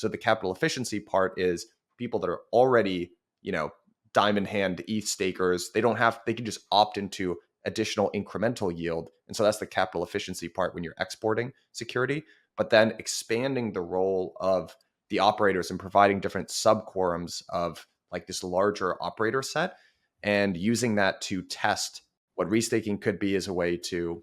So the capital efficiency part is people that are already, diamond hand ETH stakers. They can just opt into additional incremental yield. And so that's the capital efficiency part when you're exporting security, but then expanding the role of the operators and providing different subquorums of like this larger operator set and using that to test what restaking could be as a way to,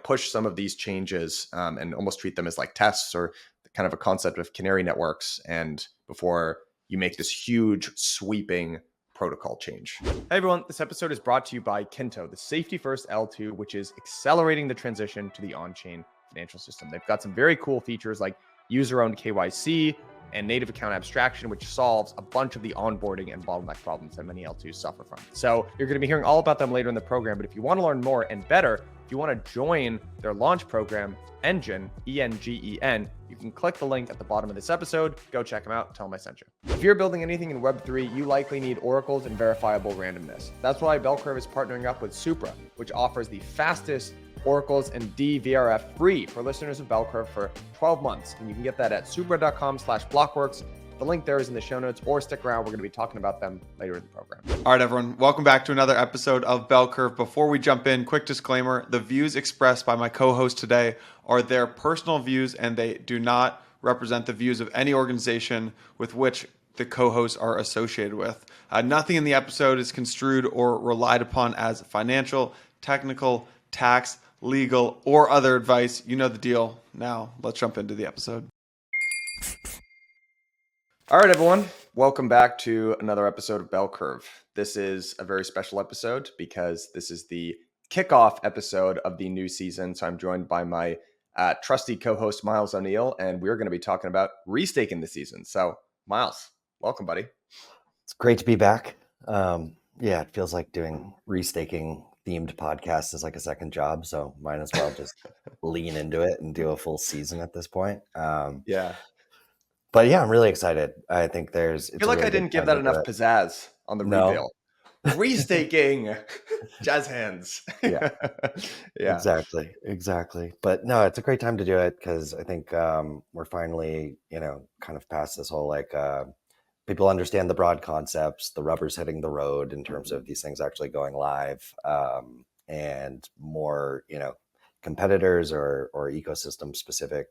push some of these changes and almost treat them as like tests or kind of a concept of canary networks. And before you make this huge sweeping protocol change. Hey everyone, this episode is brought to you by Kinto, the safety first L2, which is accelerating the transition to the on-chain financial system. They've got some very cool features like user-owned KYC and native account abstraction, which solves a bunch of the onboarding and bottleneck problems that many L2s suffer from. So you're going to be hearing all about them later in the program, but if you want to learn more and better, if you want to join their launch program, Engen, E-N-G-E-N, you can click the link at the bottom of this episode. Go check them out. Tell them I sent you. If you're building anything in Web3, you likely need oracles and verifiable randomness. That's why Bellcurve is partnering up with Supra, which offers the fastest oracles and DVRF free for listeners of Bellcurve for 12 months. And you can get that at supra.com/blockworks. The link there is in the show notes, or stick around. We're going to be talking about them later in the program. All right, everyone. Welcome back to another episode of Bellcurve. Before we jump in, quick disclaimer. The views expressed by my co-host today are their personal views, and they do not represent the views of any organization with which the co-hosts are associated with. Nothing in the episode is construed or relied upon as financial, technical, tax, legal, or other advice. You know the deal. Now, let's jump into the episode. All right, everyone. Welcome back to another episode of Bellcurve. This is a very special episode because this is the kickoff episode of the new season. So I'm joined by my trusty co-host, Myles O'Neill, and we're going to be talking about restaking the season. So, Myles, welcome, buddy. It's great to be back. Yeah, it feels like doing restaking themed podcasts is like a second job. So might as well just lean into it and do a full season at this point. Yeah. But yeah, I'm really excited. I think I feel like I didn't give that enough pizzazz on the reveal. Restaking, jazz hands. Yeah, exactly. But no, it's a great time to do it because I think we're finally, kind of past this whole people understand the broad concepts, the rubber's hitting the road in terms of these things actually going live, and more, competitors or ecosystem specific,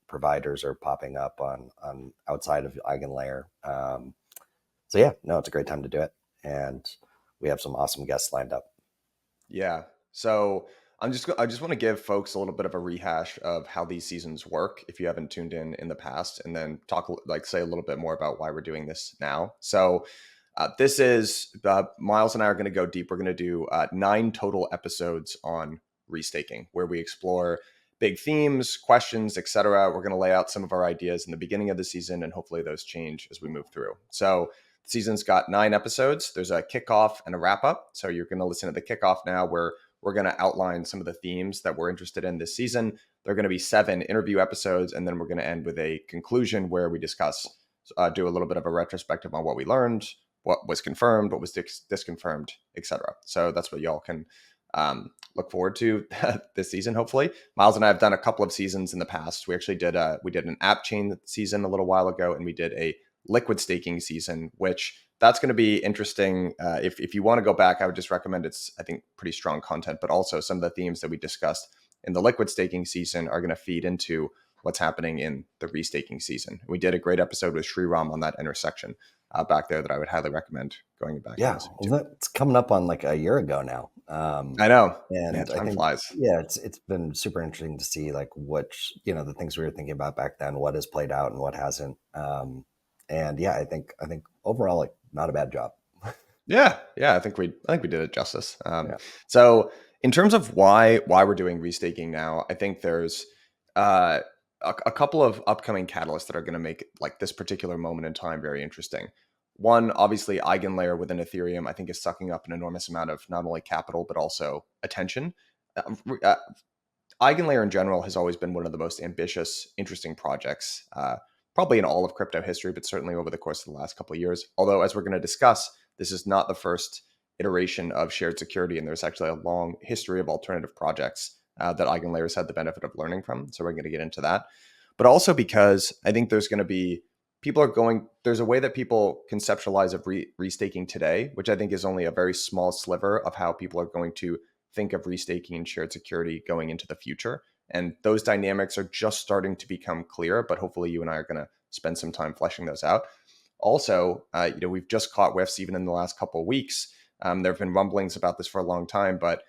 providers are popping up on outside of Eigen Layer. So yeah, no, it's a great time to do it. And we have some awesome guests lined up. Yeah. So I just want to give folks a little bit of a rehash of how these seasons work if you haven't tuned in the past, and then say a little bit more about why we're doing this now. So this is Myles and I are going to go deep. We're going to do 9 total episodes on restaking, where we explore big themes, questions, etc. We're going to lay out some of our ideas in the beginning of the season, and hopefully those change as we move through. So the season's got 9 episodes. There's a kickoff and a wrap up. So you're going to listen to the kickoff now, where we're going to outline some of the themes that we're interested in this season. There are going to be 7 interview episodes, and then we're going to end with a conclusion where we discuss, do a little bit of a retrospective on what we learned, what was confirmed, what was disconfirmed, etc. So that's what y'all can look forward to this season, hopefully. Myles and I have done a couple of seasons in the past. We actually did an app chain season a little while ago, and we did a liquid staking season, which that's going to be interesting. If you want to go back, I would just recommend it's, I think, pretty strong content, but also some of the themes that we discussed in the liquid staking season are going to feed into what's happening in the restaking season. We did a great episode with Sriram on that intersection back there that I would highly recommend going back. Yeah, well, that's coming up on like a year ago now. I know, and man, time I think, flies. Yeah, it's been super interesting to see like which, the things we were thinking about back then, what has played out and what hasn't. And yeah, I think overall, like, not a bad job. Yeah, I think we did it justice. So in terms of why we're doing restaking now, I think there's a couple of upcoming catalysts that are going to make like this particular moment in time very interesting. One, obviously, Eigen Layer within Ethereum, I think, is sucking up an enormous amount of not only capital but also attention. Eigen Layer in general has always been one of the most ambitious, interesting projects, probably in all of crypto history, but certainly over the course of the last couple of years. Although, as we're going to discuss, this is not the first iteration of shared security, and there's actually a long history of alternative projects that Eigen Layer has had the benefit of learning from. So we're going to get into that. but also because I think there's a way that people conceptualize of restaking today, which I think is only a very small sliver of how people are going to think of restaking and shared security going into the future. And those dynamics are just starting to become clear, but hopefully you and I are going to spend some time fleshing those out. Also, we've just caught whiffs even in the last couple of weeks. There have been rumblings about this for a long time, but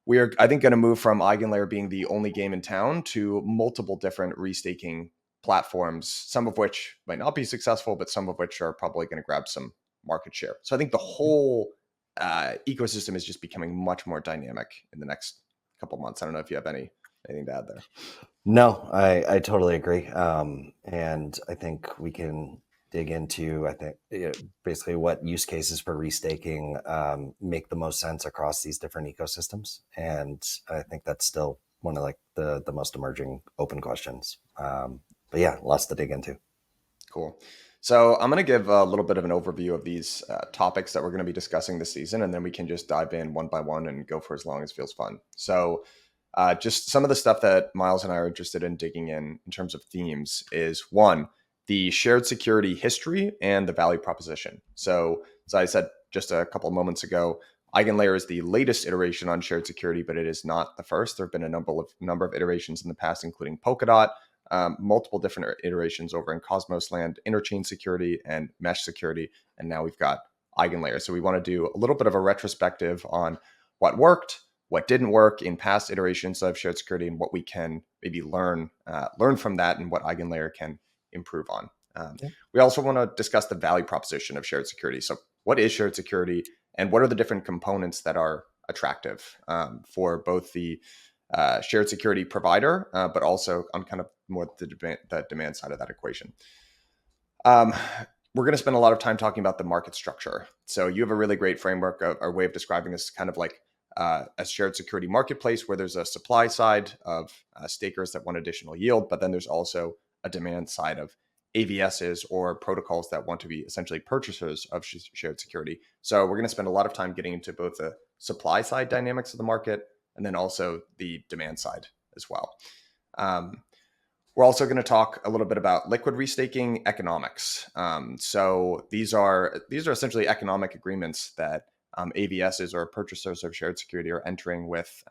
we are, I think, going to move from Eigen Layer being the only game in town to multiple different restaking platforms, some of which might not be successful, but some of which are probably going to grab some market share. So I think the whole ecosystem is just becoming much more dynamic in the next couple months. I don't know if you have anything to add there. No, I totally agree. And I think we can dig into, basically what use cases for restaking make the most sense across these different ecosystems. And I think that's still one of like the most emerging open questions. But yeah, lots to dig into. Cool. So I'm going to give a little bit of an overview of these topics that we're going to be discussing this season, and then we can just dive in one by one and go for as long as feels fun. So just some of the stuff that Myles and I are interested in digging in terms of themes is one, the shared security history and the value proposition. So as I said just a couple of moments ago, Eigen Layer is the latest iteration on shared security, but it is not the first. There have been a number of iterations in the past, including Polkadot, multiple different iterations over in Cosmos land, interchain security and mesh security. And now we've got Eigen Layer. So we want to do a little bit of a retrospective on what worked, what didn't work in past iterations of shared security, and what we can maybe learn from that and what Eigen Layer can improve on. We also want to discuss the value proposition of shared security. So what is shared security and what are the different components that are attractive for both the shared security provider, but also on kind of more the demand side of that equation. We're going to spend a lot of time talking about the market structure. So you have a really great framework, or way of describing this, kind of like a shared security marketplace where there's a supply side of stakers that want additional yield, but then there's also a demand side of AVSs or protocols that want to be essentially purchasers of shared security. So we're going to spend a lot of time getting into both the supply side dynamics of the market and then also the demand side as well. We're also going to talk a little bit about liquid restaking economics. So these are essentially economic agreements that AVSs or purchasers of shared security are entering with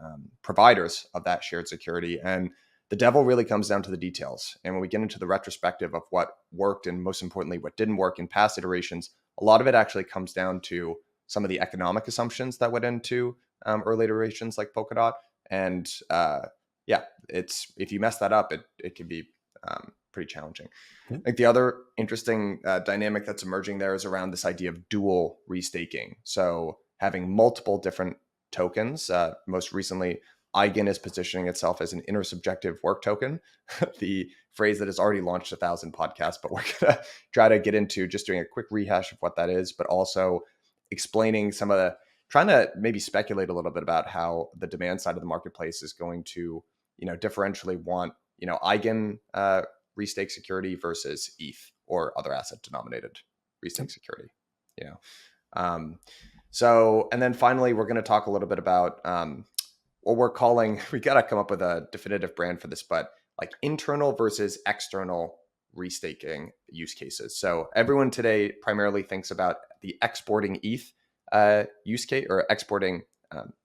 providers of that shared security. And the devil really comes down to the details. And when we get into the retrospective of what worked and most importantly, what didn't work in past iterations, a lot of it actually comes down to some of the economic assumptions that went into early iterations like Polkadot. And if you mess that up, it can be pretty challenging. I think the other interesting dynamic that's emerging there is around this idea of dual restaking. So having multiple different tokens. Most recently, Eigen is positioning itself as an intersubjective work token, the phrase that has already launched 1,000 podcasts, but we're going to try to get into just doing a quick rehash of what that is, but also explaining trying to maybe speculate a little bit about how the demand side of the marketplace is going to, differentially want, Eigen restake security versus ETH or other asset denominated restake security, So, and then finally, we're going to talk a little bit about what we're calling, we got to come up with a definitive brand for this, but like internal versus external restaking use cases. So everyone today primarily thinks about the exporting ETH use case, or exporting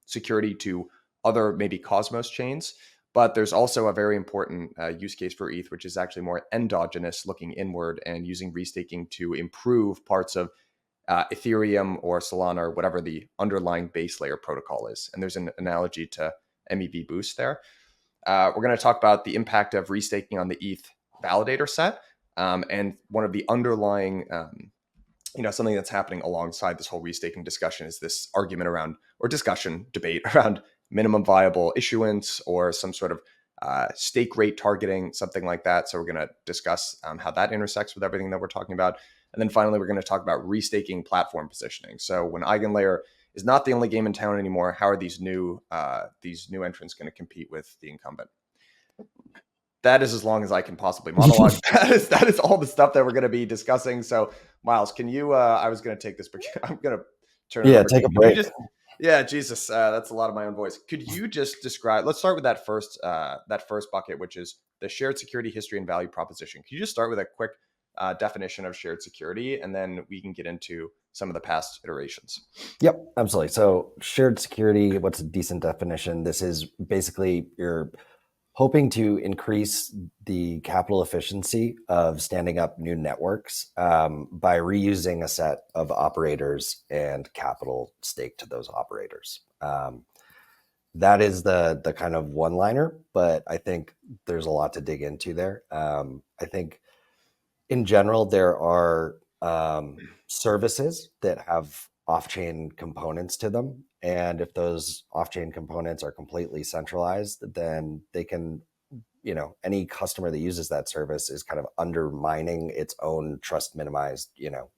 security to other maybe Cosmos chains. But there's also a very important use case for ETH, which is actually more endogenous, looking inward and using restaking to improve parts of Ethereum or Solana or whatever the underlying base layer protocol is. And there's an analogy to MEV Boost there. We're going to talk about the impact of restaking on the ETH validator set. And one of the underlying, something that's happening alongside this whole restaking discussion is this argument around, or debate around minimum viable issuance or some sort of stake rate targeting, something like that. So we're going to discuss how that intersects with everything that we're talking about. And then finally, we're going to talk about restaking platform positioning. So when Eigen Layer is not the only game in town anymore, how are these new entrants going to compete with the incumbent? That is as long as I can possibly monologue. that is all the stuff that we're going to be discussing. So Myles, can you, I was going to take this, but I'm going to turn it over. Take a break. Jesus, that's a lot of my own voice. Could you just describe, let's start with that first bucket, which is the shared security history and value proposition. Can you just start with a quick definition of shared security, and then we can get into some of the past iterations? Yep, absolutely. So shared security, what's a decent definition? This is basically you're hoping to increase the capital efficiency of standing up new networks by reusing a set of operators and capital staked to those operators. That is the kind of one-liner, but I think there's a lot to dig into there. I think in general, there are services that have off-chain components to them. And if those off-chain components are completely centralized, then they can, any customer that uses that service is kind of undermining its own trust minimized,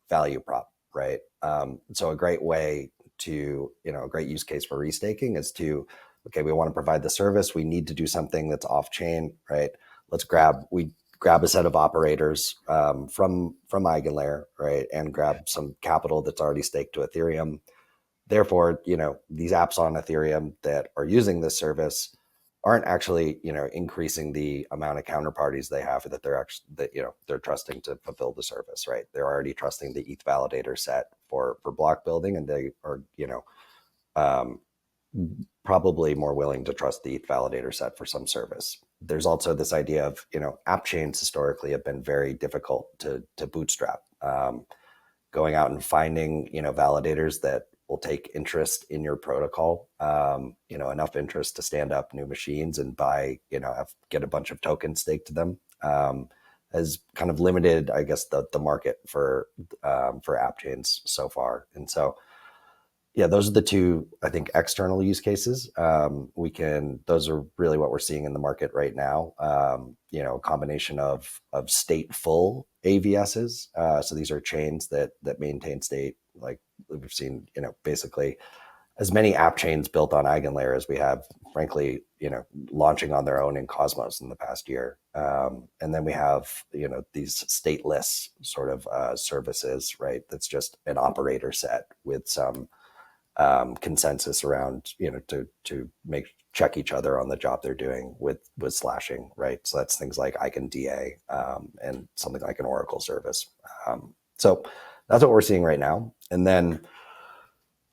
value prop, right? So a great way to, a great use case for restaking is to, okay, we want to provide the service. We need to do something that's off-chain, right? We grab a set of operators from Eigen Layer, right, and grab some capital that's already staked to Ethereum. Therefore, these apps on Ethereum that are using this service aren't actually, increasing the amount of counterparties they have that they're trusting to fulfill the service, right? They're already trusting the ETH validator set for block building, and they are, um, probably more willing to trust the ETH validator set for some service. There's also this idea of, app chains historically have been very difficult to bootstrap. Going out and finding, validators that will take interest in your protocol, enough interest to stand up new machines and buy, get a bunch of tokens staked to them, has kind of limited, I guess, the market for app chains so far. And so, yeah, those are the two, I think, external use cases. Those are really what we're seeing in the market right now. A combination of stateful AVSs. So these are chains that maintain state, like we've seen, basically as many app chains built on Eigen Layer as we have, frankly, launching on their own in Cosmos in the past year. And then we have, these stateless sort of services, right? That's just an operator set with some consensus around, to check each other on the job they're doing with slashing, right? So that's things like Eigen DA and something like an Oracle service. So that's what we're seeing right now. And then,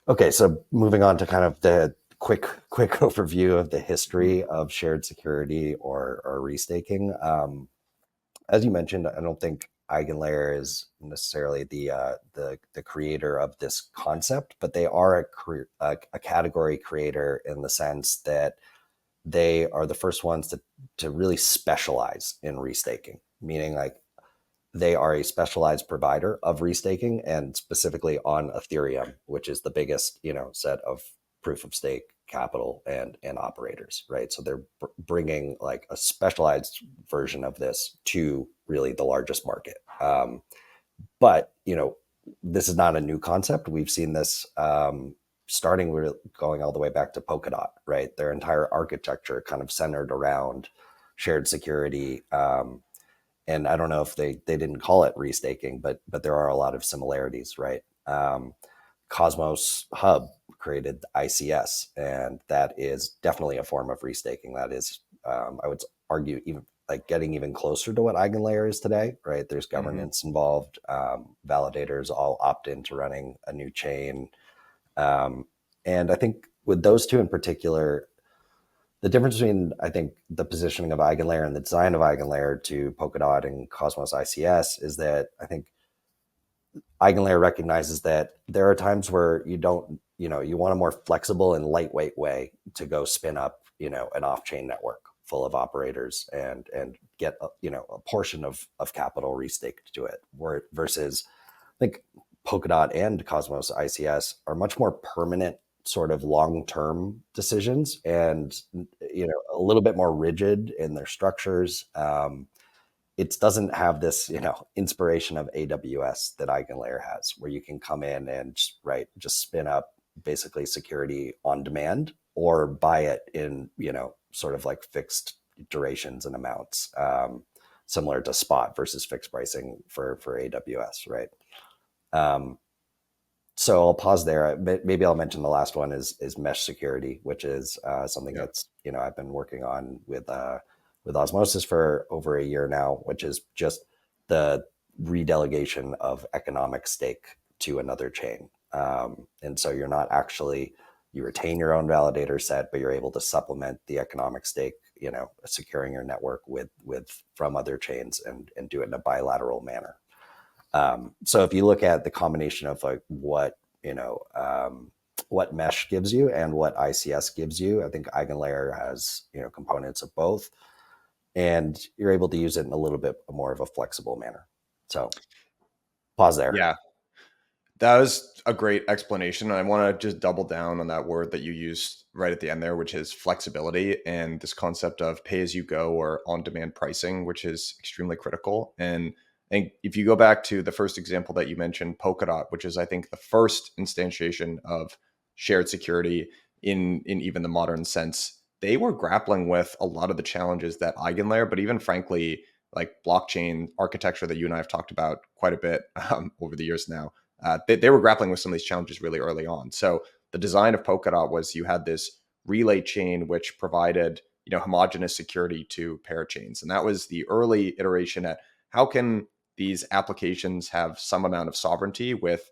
okay, so moving on to kind of the quick overview of the history of shared security or restaking. As you mentioned, I don't think EigenLayer is necessarily the creator of this concept, but they are a category creator in the sense that they are the first ones to really specialize in restaking, meaning like they are a specialized provider of restaking, and specifically on Ethereum, which is the biggest, set of proof of stake capital and operators, right? So they're bringing like a specialized version of this to really the largest market. But this is not a new concept. We've seen this starting going all the way back to Polkadot, right? Their entire architecture kind of centered around shared security. And I don't know if they didn't call it restaking, but there are a lot of similarities, right? Cosmos Hub created ICS, and that is definitely a form of restaking. That is, I would argue, even like getting even closer to what EigenLayer is today, right? There's governance involved. Validators all opt into running a new chain. And I think with those two in particular, the difference between, I think, the positioning of EigenLayer and the design of EigenLayer to Polkadot and Cosmos ICS is that I think EigenLayer recognizes that there are times where you want a more flexible and lightweight way to go spin up, an off-chain network full of operators and get, a portion of capital restaked to it. Versus, I think Polkadot and Cosmos ICS are much more permanent sort of long-term decisions and, a little bit more rigid in their structures. It doesn't have this, inspiration of AWS that EigenLayer has, where you can come in and just spin up basically security on demand or buy it in, sort of like fixed durations and amounts, similar to spot versus fixed pricing for AWS, right? So I'll pause there. Maybe I'll mention the last one is mesh security, which is something that's, I've been working on with with Osmosis for over a year now, which is just the redelegation of economic stake to another chain. And so you're not actually, you retain your own validator set, but you're able to supplement the economic stake, securing your network with from other chains and do it in a bilateral manner. So if you look at the combination of like what mesh gives you and what ICS gives you, I think Eigen Layer has components of both, and you're able to use it in a little bit more of a flexible manner. So pause there. Yeah, that was a great explanation. I want to just double down on that word that you used right at the end there, which is flexibility, and this concept of pay as you go or on demand pricing, which is extremely critical. And I think if you go back to the first example that you mentioned, Polkadot, which is I think the first instantiation of shared security in even the modern sense, they were grappling with a lot of the challenges that Eigenlayer, but even frankly, like blockchain architecture that you and I have talked about quite a bit over the years now, they were grappling with some of these challenges really early on. So the design of Polkadot was you had this relay chain which provided homogeneous security to parachains, and that was the early iteration at how can these applications have some amount of sovereignty with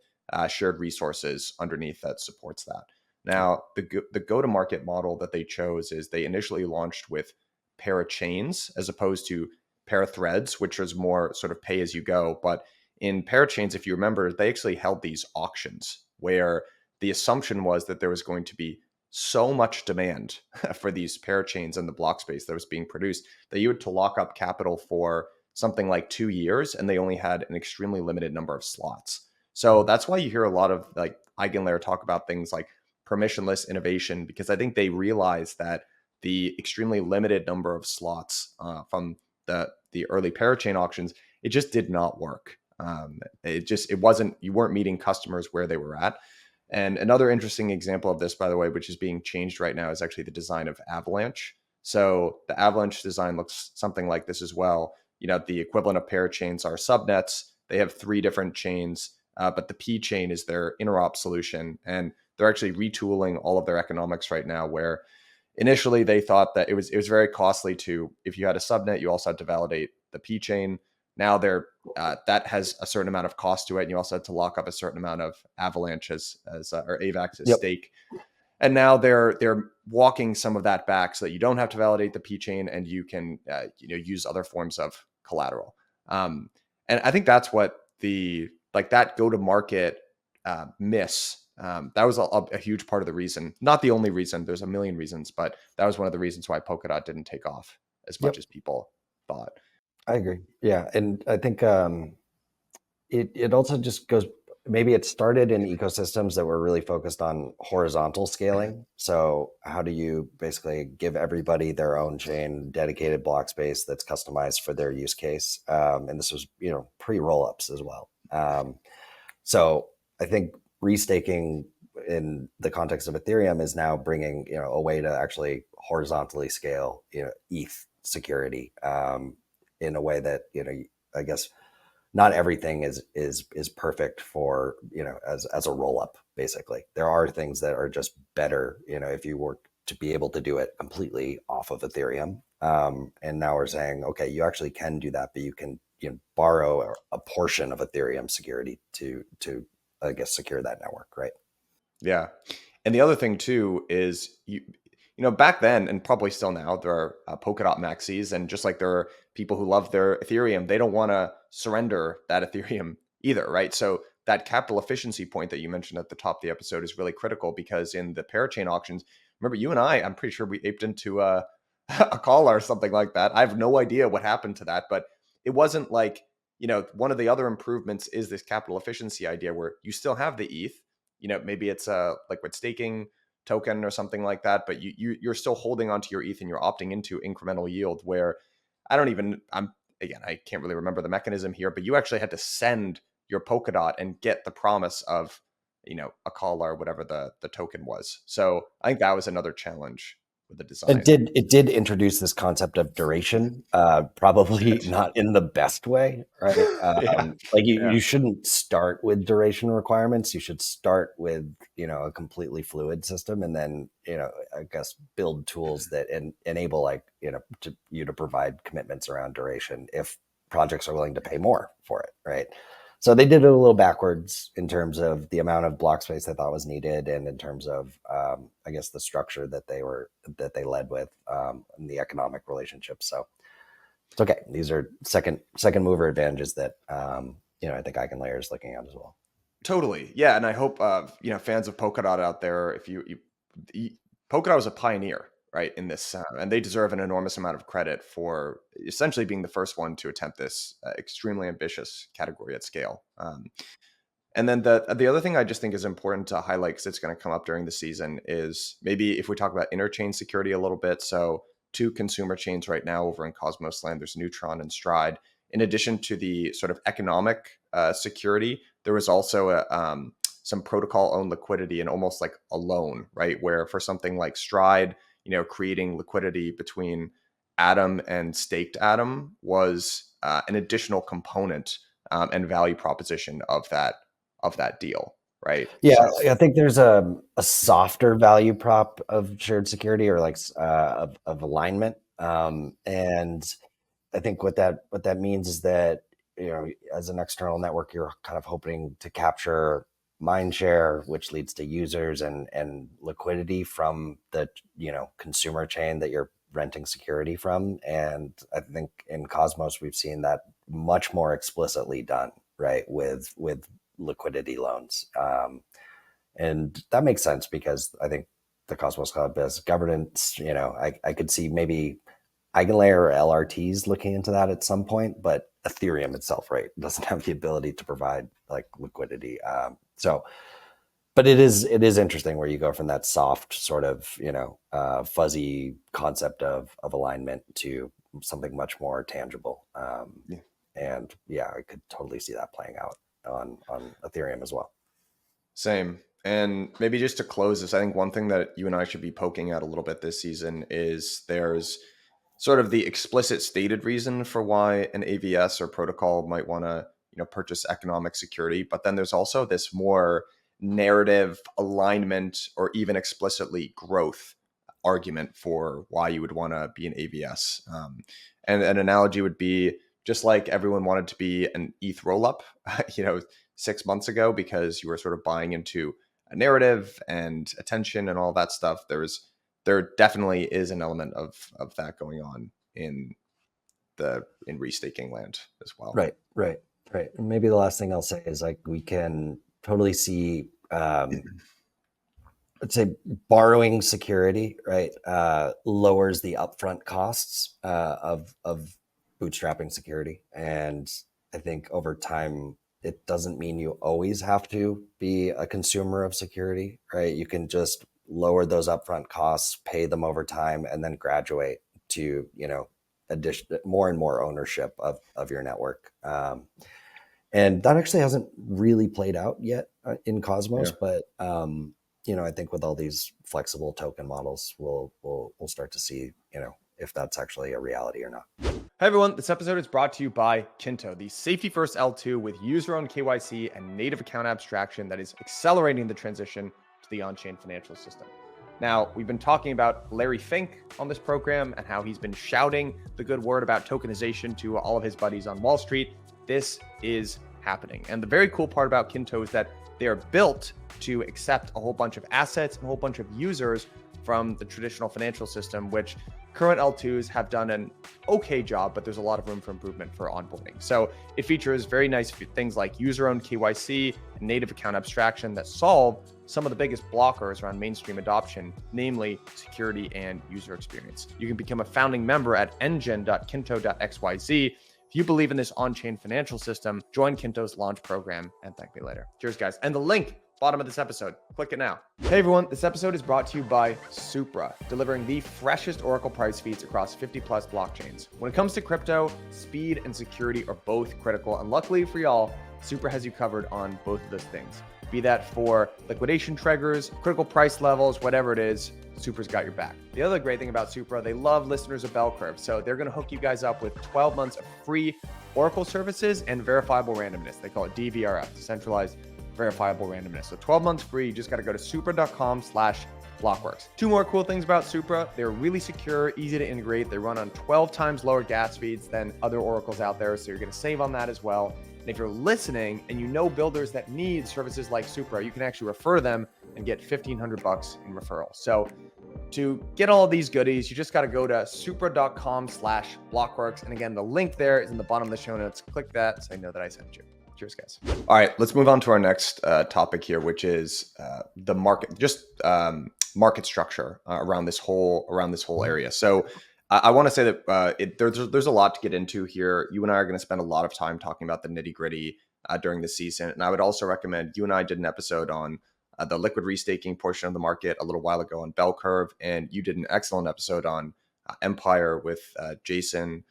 shared resources underneath that supports that. Now the go-to-market model that they chose is they initially launched with parachains as opposed to parathreads, which was more sort of pay as you go, but in parachains, if you remember, they actually held these auctions where the assumption was that there was going to be so much demand for these parachains and the block space that was being produced that you had to lock up capital for something like 2 years, and they only had an extremely limited number of slots. So that's why you hear a lot of like Eigenlayer talk about things like permissionless innovation, because I think they realize that the extremely limited number of slots from the early parachain auctions, it just did not work. It wasn't, you weren't meeting customers where they were at. And another interesting example of this, by the way, which is being changed right now, is actually the design of Avalanche. So the Avalanche design looks something like this as well. The equivalent of parachains are subnets. They have 3 different chains, but the P chain is their interop solution. And they're actually retooling all of their economics right now, where initially they thought that it was very costly to, if you had a subnet, you also had to validate the P chain. Now that has a certain amount of cost to it, and you also had to lock up a certain amount of Avalanche or AVAX as Yep. stake. And now they're walking some of that back so that you don't have to validate the P chain, and you can use other forms of collateral. And I think that's what that go to market miss. That was a huge part of the reason, not the only reason. There's a million reasons, but that was one of the reasons why Polkadot didn't take off as much Yep. as people thought. I agree. Yeah. And I think it also just goes, maybe it started in ecosystems that were really focused on horizontal scaling. So how do you basically give everybody their own chain, dedicated block space that's customized for their use case? And this was, pre-rollups as well. So I think restaking in the context of Ethereum is now bringing, a way to actually horizontally scale, ETH security in a way that, I guess not everything is perfect for, as a roll up. Basically, there are things that are just better, if you were to be able to do it completely off of Ethereum. And now we're saying, okay, you actually can do that, but you can borrow a portion of Ethereum security to I guess secure that network, right? Yeah. And the other thing too is back then, and probably still now, there are Polkadot maxis, and just like there are people who love their Ethereum, they don't want to surrender that Ethereum either, right? So that capital efficiency point that you mentioned at the top of the episode is really critical, because in the parachain auctions, remember you and I'm pretty sure we aped into a call or something like that. I have no idea what happened to that, but it wasn't like, one of the other improvements is this capital efficiency idea where you still have the ETH, maybe it's a liquid staking token or something like that, but you're still holding onto your ETH and you're opting into incremental yield, where I can't really remember the mechanism here, but you actually had to send your Polkadot and get the promise of, a call or whatever the token was. So I think that was another challenge. the design. It did introduce this concept of duration, probably not in the best way, right? Like you shouldn't start with duration requirements. You should start with, a completely fluid system, and then, I guess build tools that enable like, you to provide commitments around duration if projects are willing to pay more for it, right? So they did it a little backwards in terms of the amount of block space they thought was needed, and in terms of, I guess, the structure that they led with, and the economic relationship. So it's okay. These are second mover advantages that, I think Eigen Layer is looking at as well. Totally, yeah. And I hope fans of Polkadot out there, Polkadot was a pioneer, right, in this, and they deserve an enormous amount of credit for essentially being the first one to attempt this extremely ambitious category at scale. And then the other thing I just think is important to highlight, because it's going to come up during the season, is maybe if we talk about interchain security a little bit. So 2 consumer chains right now over in Cosmos land, there's Neutron and Stride. In addition to the sort of economic security, there was also some protocol owned liquidity and almost like a loan, right? Where for something like Stride, creating liquidity between Atom and staked Atom was an additional component and value proposition of that deal, right? Yeah, So, I think there's a softer value prop of shared security, or like of alignment, and I think what that means is that, as an external network, you're kind of hoping to capture mind share, which leads to users and liquidity from the, consumer chain that you're renting security from. And I think in Cosmos, we've seen that much more explicitly done, right, with liquidity loans. And that makes sense, because I think the Cosmos Club has governance. I could see maybe Eigen Layer or LRTs looking into that at some point, but Ethereum itself, right, doesn't have the ability to provide like liquidity. But it is interesting where you go from that soft sort of, fuzzy concept of alignment to something much more tangible. And yeah, I could totally see that playing out on Ethereum as well. Same. And maybe just to close this, I think one thing that you and I should be poking at a little bit this season is there's sort of the explicit stated reason for why an AVS or protocol might want to, purchase economic security. But then there's also this more narrative alignment, or even explicitly growth argument for why you would want to be an AVS. And an analogy would be just like everyone wanted to be an ETH rollup, 6 months ago, because you were sort of buying into a narrative and attention and all that stuff. There definitely is an element of that going on in restaking land as well. Right. And maybe the last thing I'll say is, like, we can totally see, let's say, borrowing security, right, lowers the upfront costs of bootstrapping security. And I think over time, it doesn't mean you always have to be a consumer of security, right? You can just lower those upfront costs, pay them over time, and then graduate to, more and more ownership of your network. And that actually hasn't really played out yet in Cosmos, but I think with all these flexible token models, we'll start to see, if that's actually a reality or not. Hey everyone, this episode is brought to you by Kinto, the safety first L2 with user-owned KYC and native account abstraction that is accelerating the transition to the on-chain financial system. Now, we've been talking about Larry Fink on this program and how he's been shouting the good word about tokenization to all of his buddies on Wall Street. This is happening. And the very cool part about Kinto is that they are built to accept a whole bunch of assets and a whole bunch of users from the traditional financial system, which current L2s have done an okay job, but there's a lot of room for improvement for onboarding. So it features very nice things like user-owned KYC and native account abstraction that solve some of the biggest blockers around mainstream adoption, namely security and user experience. You can become a founding member at engen.kinto.xyz. If you believe in this on-chain financial system, join Kinto's launch program and thank me later. Cheers, guys. And the link, bottom of this episode. Click it now. Hey, everyone. This episode is brought to you by Supra, delivering the freshest Oracle price feeds across 50 plus blockchains. When it comes to crypto, speed and security are both critical. And luckily for y'all, Supra has you covered on both of those things. Be that for liquidation triggers, critical price levels, whatever it is, Supra's got your back. The other great thing about Supra, they love listeners of Bell Curve. So they're going to hook you guys up with 12 months of free Oracle services and verifiable randomness. They call it DVRF, decentralized verifiable randomness. So 12 months free. You just got to go to supra.com/blockworks. Two more cool things about Supra. They're really secure, easy to integrate. They run on 12 times lower gas speeds than other Oracles out there. So you're going to save on that as well. And if you're listening and you know builders that need services like Supra, you can actually refer them and get $1,500 in referral. So to get all of these goodies, you just got to go to supra.com/blockworks. And again, the link there is in the bottom of the show notes. Click that so I know that I sent you. Cheers, guys. All right, let's move on to our next topic here, which is the market, just market structure around this whole area. So I want to say that there's a lot to get into here. You and I are going to spend a lot of time talking about the nitty gritty during the season, and I would also recommend, you and I did an episode on the liquid restaking portion of the market a little while ago on Bell Curve, and you did an excellent episode on Empire with Jason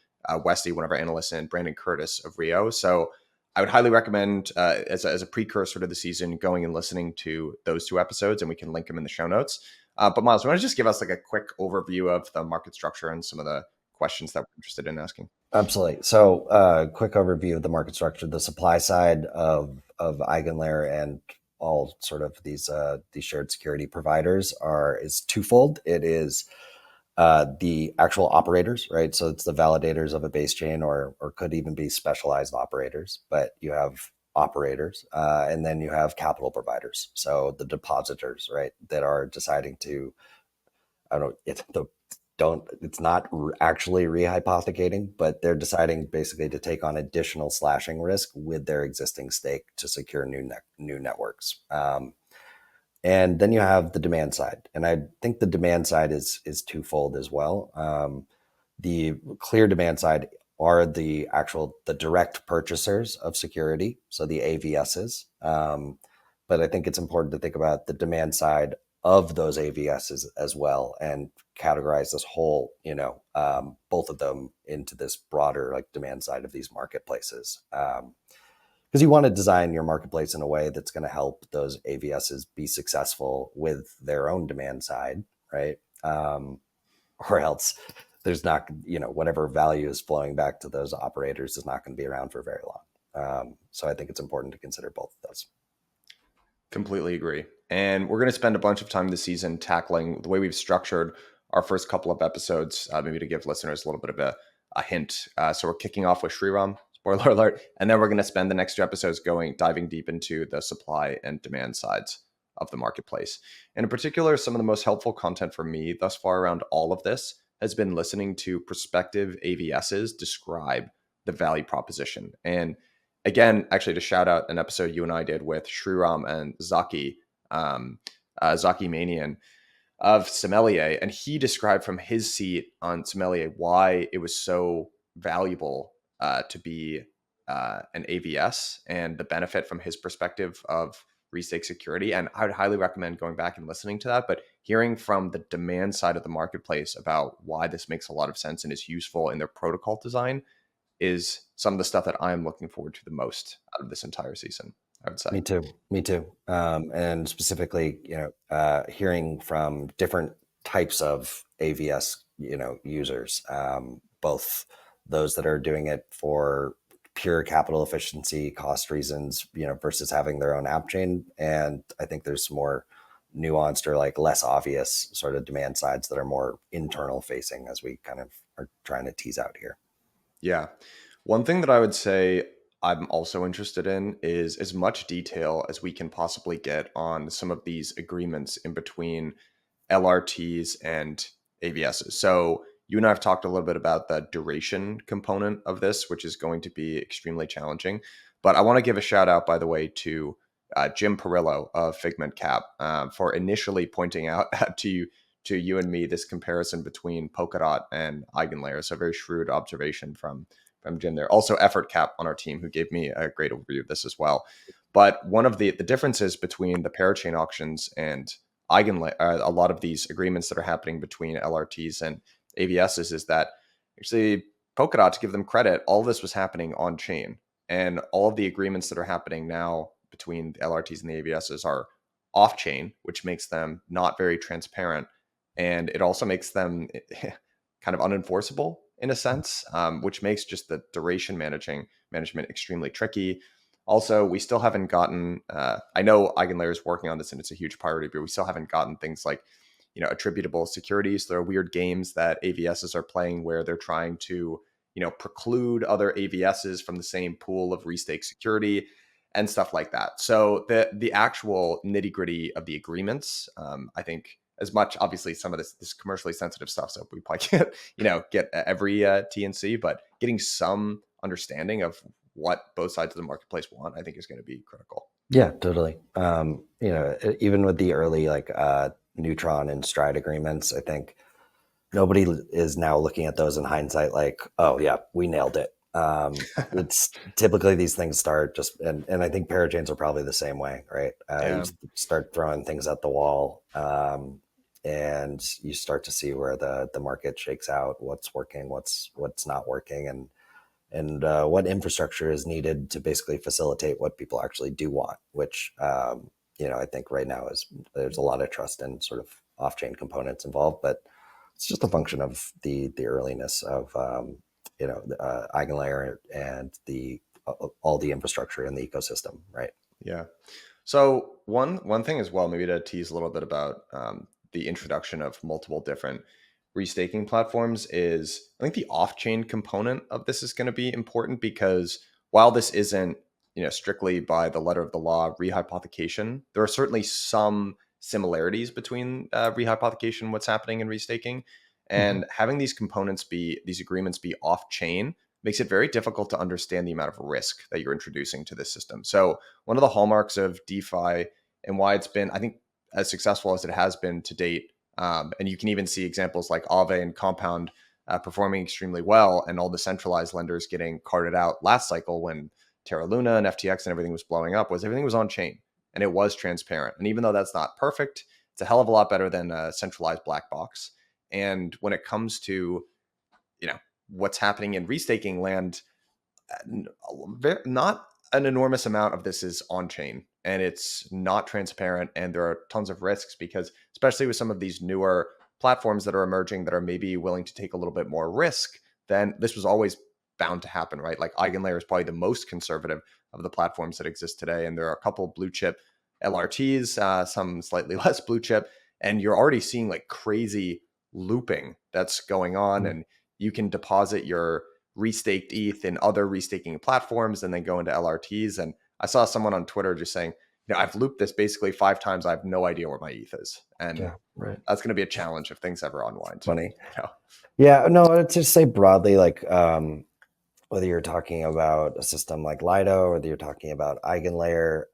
Westy, one of our analysts, and Brandon Curtis of Rio. So I would highly recommend, as a precursor to the season, going and listening to those two episodes, and we can link them in the show notes. But Myles, you want to just give us like a quick overview of the market structure and some of the questions that we're interested in asking? Absolutely. So, quick overview of the market structure. The supply side of Eigen Layer and all sort of these shared security providers is twofold. It is the actual operators, right? So it's the validators of a base chain, or could even be specialized operators, but you have operators, and then you have capital providers. So the depositors, right, that are deciding to, I don't know, it's not actually rehypothecating, but they're deciding basically to take on additional slashing risk with their existing stake to secure new networks. And then you have the demand side. And I think the demand side is twofold as well. The clear demand side are the direct purchasers of security, so the AVSs. But I think it's important to think about the demand side of those AVSs as well, and categorize this whole, both of them into this broader like demand side of these marketplaces. Because you want to design your marketplace in a way that's going to help those AVSs be successful with their own demand side, right? Or else there's not, whatever value is flowing back to those operators is not going to be around for very long. So I think it's important to consider both of those. Completely agree. And we're going to spend a bunch of time this season tackling the way we've structured our first couple of episodes, maybe to give listeners a little bit of a hint. So we're kicking off with Shriram, spoiler alert, and then we're going to spend the next two episodes diving deep into the supply and demand sides of the marketplace. And in particular, some of the most helpful content for me thus far around all of this has been listening to prospective AVSs describe the value proposition. And again, actually, to shout out an episode you and I did with Shriram and Zaki Manian of Sommelier, and he described from his seat on Sommelier why it was so valuable to be an AVS, and the benefit from his perspective of restake security. And I would highly recommend going back and listening to that, but hearing from the demand side of the marketplace about why this makes a lot of sense and is useful in their protocol design is some of the stuff that I'm looking forward to the most out of this entire season, I would say. Me too. And specifically, hearing from different types of AVS, users, both those that are doing it for pure capital efficiency, cost reasons, versus having their own app chain. And I think there's some more nuanced or like less obvious sort of demand sides that are more internal facing, as we kind of are trying to tease out here. Yeah. One thing that I would say I'm also interested in is as much detail as we can possibly get on some of these agreements in between LRTs and AVSs. So you and I have talked a little bit about the duration component of this, which is going to be extremely challenging. But I want to give a shout out, by the way, to Jim Perillo of Figment Cap for initially pointing out to you and me this comparison between Polkadot and Eigen Layer. So a very shrewd observation from Jim there. Also Effort Cap on our team, who gave me a great overview of this as well. But one of the differences between the parachain auctions and Eigen Layer, a lot of these agreements that are happening between LRTs and AVSs, is that actually Polkadot, to give them credit, all of this was happening on chain, and all of the agreements that are happening now between the LRTs and the AVSs are off chain, which makes them not very transparent. and it also makes them kind of unenforceable in a sense, which makes just the duration management extremely tricky. Also, we still haven't gotten, I know Eigen Layer is working on this and it's a huge priority, but we still haven't gotten things like, attributable securities. There are weird games that AVSs are playing where they're trying to, preclude other AVSs from the same pool of restake security and stuff like that. So the actual nitty gritty of the agreements, I think, as much obviously some of this commercially sensitive stuff, so we probably can't get every TNC, but getting some understanding of what both sides of the marketplace want, I think, is going to be critical. Yeah, totally. Even with the early Neutron and Stride agreements, I think nobody is now looking at those in hindsight like, oh yeah, we nailed it. It's typically these things start just, and I think parachains are probably the same way, right? Yeah. You start throwing things at the wall, and you start to see where the market shakes out, what's working, what's not working, and what infrastructure is needed to basically facilitate what people actually do want, which I think right now there's a lot of trust and sort of off-chain components involved, but it's just a function of the earliness of Eigen Layer and all the infrastructure in the ecosystem, right? Yeah. So one thing as well, maybe to tease a little bit about the introduction of multiple different restaking platforms, is I think the off-chain component of this is going to be important, because while this isn't strictly by the letter of the law rehypothecation, there are certainly some similarities between rehypothecation and what's happening in restaking, and having these agreements be off-chain makes it very difficult to understand the amount of risk that you're introducing to this system. So one of the hallmarks of DeFi and why it's been, I think, as successful as it has been to date, and you can even see examples like Aave and Compound performing extremely well, and all the centralized lenders getting carted out last cycle when Terra Luna and FTX and everything was blowing up, was everything was on chain and it was transparent. And even though that's not perfect, it's a hell of a lot better than a centralized black box. And when it comes to what's happening in restaking land, not an enormous amount of this is on chain, and it's not transparent, and there are tons of risks, because especially with some of these newer platforms that are emerging that are maybe willing to take a little bit more risk, then this was always bound to happen, right? Like Eigen Layer is probably the most conservative of the platforms that exist today, and there are a couple blue chip LRTs, some slightly less blue chip, and you're already seeing like crazy looping that's going on, and you can deposit your restaked ETH in other restaking platforms and then go into LRTs. And I saw someone on Twitter just saying, I've looped this basically 5 times. I have no idea where my ETH is. And that's going to be a challenge if things ever unwind. Funny. Yeah, no, to say broadly, like whether you're talking about a system like Lido, or whether you're talking about Eigen Layer,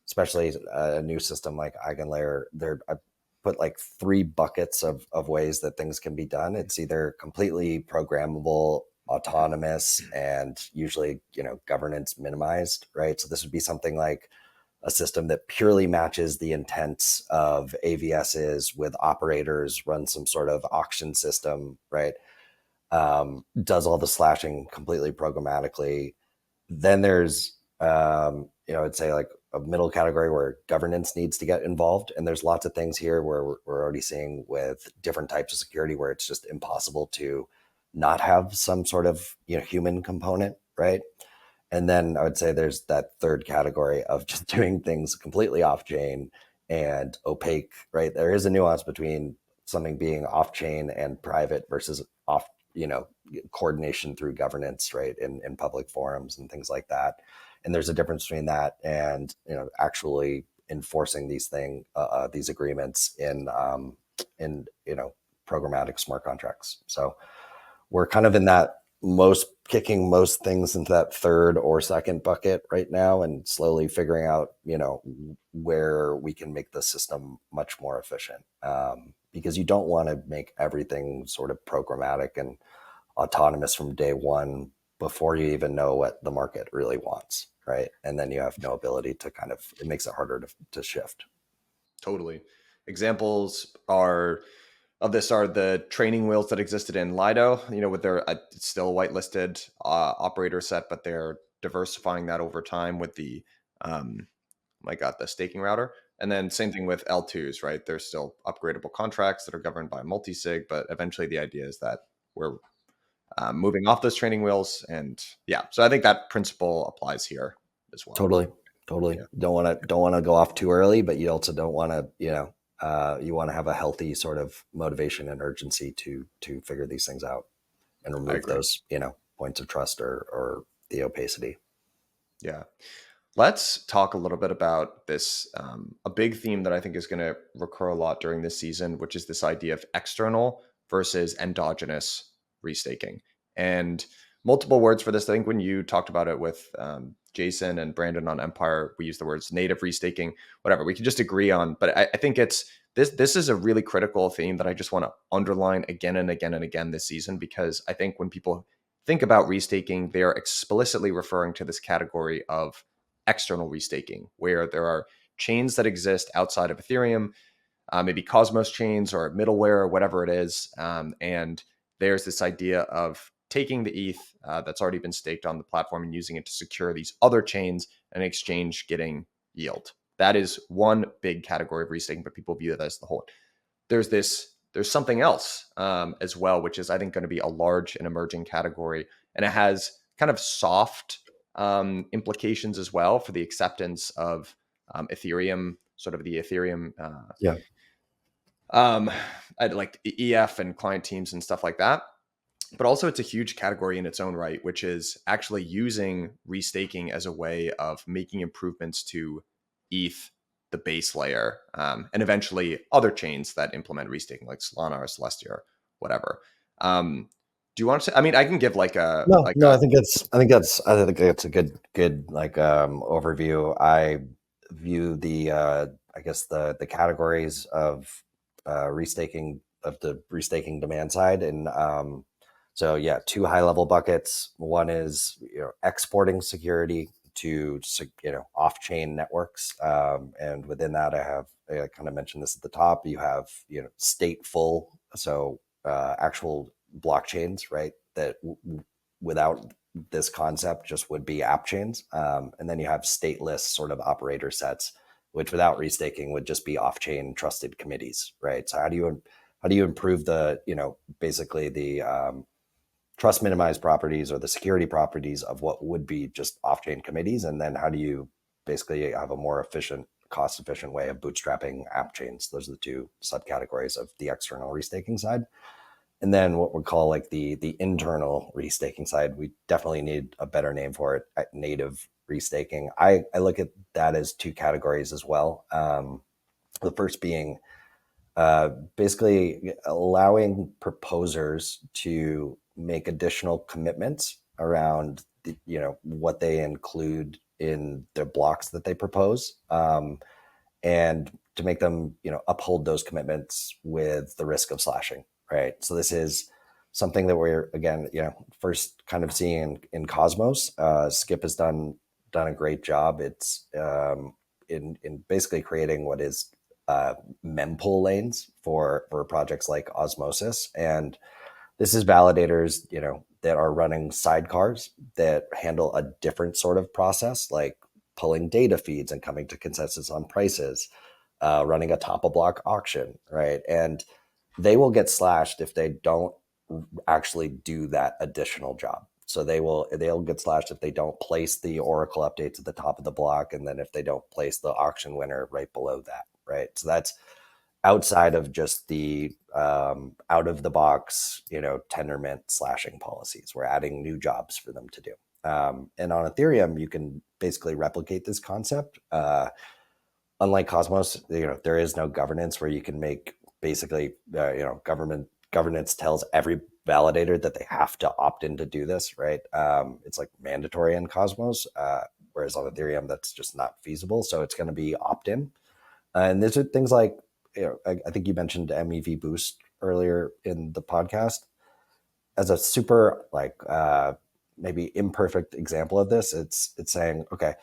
especially a new system like Eigen Layer, I put like 3 buckets of ways that things can be done. It's either completely programmable, autonomous, and usually, governance minimized, right? So this would be something like a system that purely matches the intents of AVSs with operators, runs some sort of auction system, right? Does all the slashing completely programmatically. Then there's, I'd say like a middle category where governance needs to get involved. And there's lots of things here where we're already seeing with different types of security where it's just impossible to not have some sort of human component, right? And then I would say there's that third category of just doing things completely off chain and opaque, right? There is a nuance between something being off chain and private versus off, coordination through governance, right? In public forums and things like that. And there's a difference between that and, actually enforcing these agreements in programmatic smart contracts. So we're kind of in that kicking most things into that third or second bucket right now, and slowly figuring out, where we can make the system much more efficient. Because you don't want to make everything sort of programmatic and autonomous from day one before you even know what the market really wants, right? And then you have no ability to it makes it harder to shift. Totally. Examples of this are the training wheels that existed in Lido, with their still whitelisted operator set, but they're diversifying that over time with the the staking router. And then same thing with L2s, right? There's still upgradable contracts that are governed by multi-sig, but eventually the idea is that we're moving off those training wheels. And yeah, so I think that principle applies here as well. Totally. Yeah. Don't want to go off too early, but you also don't want to, you want to have a healthy sort of motivation and urgency to figure these things out and I remove agree. those, points of trust or the opacity. Yeah. Let's talk a little bit about this. A big theme that I think is going to recur a lot during this season, which is this idea of external versus endogenous restaking. And multiple words for this. I think when you talked about it with Jason and Brandon on Empire, we use the words native restaking, whatever. We can just agree on. But I think it's this is a really critical theme that I just want to underline again and again and again this season, because I think when people think about restaking, they are explicitly referring to this category of external restaking, where there are chains that exist outside of Ethereum, maybe Cosmos chains or middleware or whatever it is. And there's this idea of taking the ETH that's already been staked on the platform and using it to secure these other chains and in exchange getting yield. That is one big category of restaking, but people view it as the whole. There's something else as well, which is I think going to be a large and emerging category, and it has kind of soft implications as well for the acceptance of Ethereum, sort of the Ethereum, Yeah. like EF and client teams and stuff like that. But also, it's a huge category in its own right, which is actually using restaking as a way of making improvements to ETH, the base layer, and eventually other chains that implement restaking, like Solana or Celestia or whatever. Do you want to? I mean, I can give like a No. I think that's a good like overview. I view the I guess the categories of restaking of the restaking demand side, and so yeah, two high level buckets. One is exporting security to off chain networks, and within that, I kind of mentioned this at the top. You have stateful, so actual blockchains, right? That without this concept just would be app chains, and then you have stateless sort of operator sets, which without restaking would just be off chain trusted committees, right? So how do you improve the basically the trust minimized properties or the security properties of what would be just off-chain committees, and then how do you basically have a more efficient, cost-efficient way of bootstrapping app chains? Those are the two subcategories of the external restaking side. And then what we call like the internal restaking side, we definitely need a better name for it, native restaking. I look at that as two categories as well. The first being basically allowing proposers to make additional commitments around what they include in their blocks that they propose, and to make them uphold those commitments with the risk of slashing, right? So this is something that we're again first kind of seeing in Cosmos. Skip has done a great job. It's in basically creating what is mempool lanes for projects like Osmosis. And this is validators, that are running sidecars that handle a different sort of process, like pulling data feeds and coming to consensus on prices, running a top of block auction, right? And they will get slashed if they don't actually do that additional job. So they'll get slashed if they don't place the Oracle updates at the top of the block, and then if they don't place the auction winner right below that, right? So that's outside of just the out of the box, Tendermint slashing policies. We're adding new jobs for them to do. And on Ethereum, you can basically replicate this concept. Unlike Cosmos, there is no governance where you can make basically, governance tells every validator that they have to opt in to do this, right? It's like mandatory in Cosmos, whereas on Ethereum, that's just not feasible. So it's going to be opt-in. And these are things like, I think you mentioned MEV Boost earlier in the podcast as a super maybe imperfect example of this. It's saying, okay,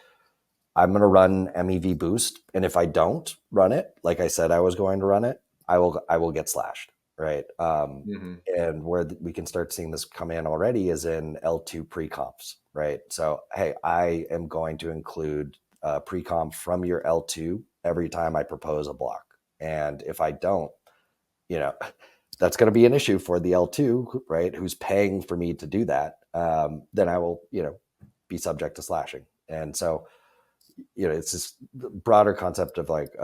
I'm going to run MEV Boost, and if I don't run it, like I said I was going to run it, I will get slashed, right? And where we can start seeing this come in already is in L2 pre-comps, right? So hey, I am going to include pre-comp from your L2 every time I propose a block. And if I don't, that's going to be an issue for the L2, right? Who's paying for me to do that? Then I will, be subject to slashing. And so, it's this broader concept of like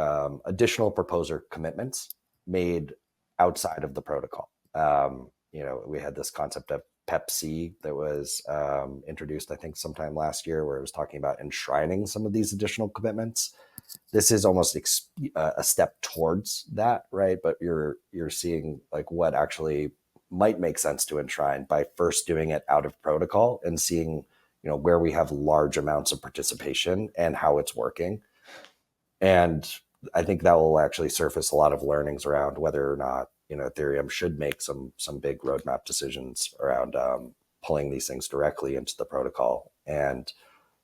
additional proposer commitments made outside of the protocol. We had this concept of Pepsi that was introduced, I think, sometime last year, where it was talking about enshrining some of these additional commitments. This is almost a step towards that, right? But you're seeing like what actually might make sense to enshrine by first doing it out of protocol and seeing, where we have large amounts of participation and how it's working. And I think that will actually surface a lot of learnings around whether or not, Ethereum should make some big roadmap decisions around pulling these things directly into the protocol. And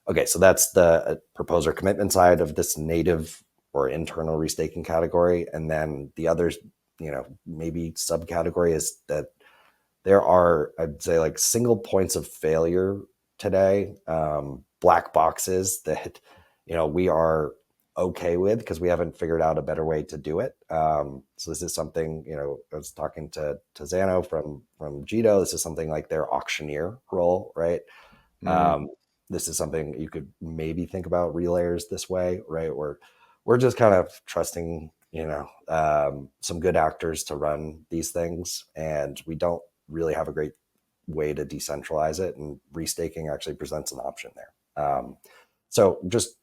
okay, so that's the proposer commitment side of this native or internal restaking category. And then the other, maybe subcategory is that there are, I'd say, like single points of failure today, black boxes that, we are okay with because we haven't figured out a better way to do it. So this is something, I was talking to Zano from Jito. This is something like their auctioneer role, right? This is something you could maybe think about relayers this way, right? We're just kind of trusting, some good actors to run these things, and we don't really have a great way to decentralize it. And restaking actually presents an option there. So just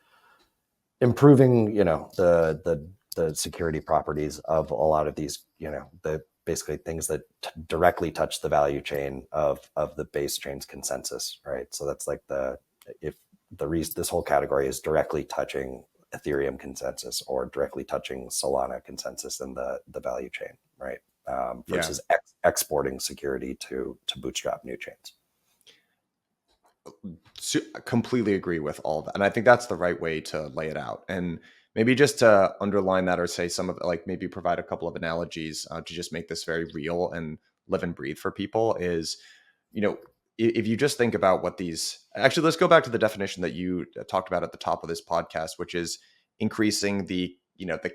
improving, the security properties of a lot of these, the basically things that directly touch the value chain of the base chain's consensus, right? So that's like this whole category is directly touching Ethereum consensus or directly touching Solana consensus in the value chain, right? Versus exporting security to bootstrap new chains. Completely agree with all of that. And I think that's the right way to lay it out. And maybe just to underline that, or say some of like maybe provide a couple of analogies to just make this very real and live and breathe for people is, if you just think about what these, actually, let's go back to the definition that you talked about at the top of this podcast, which is increasing the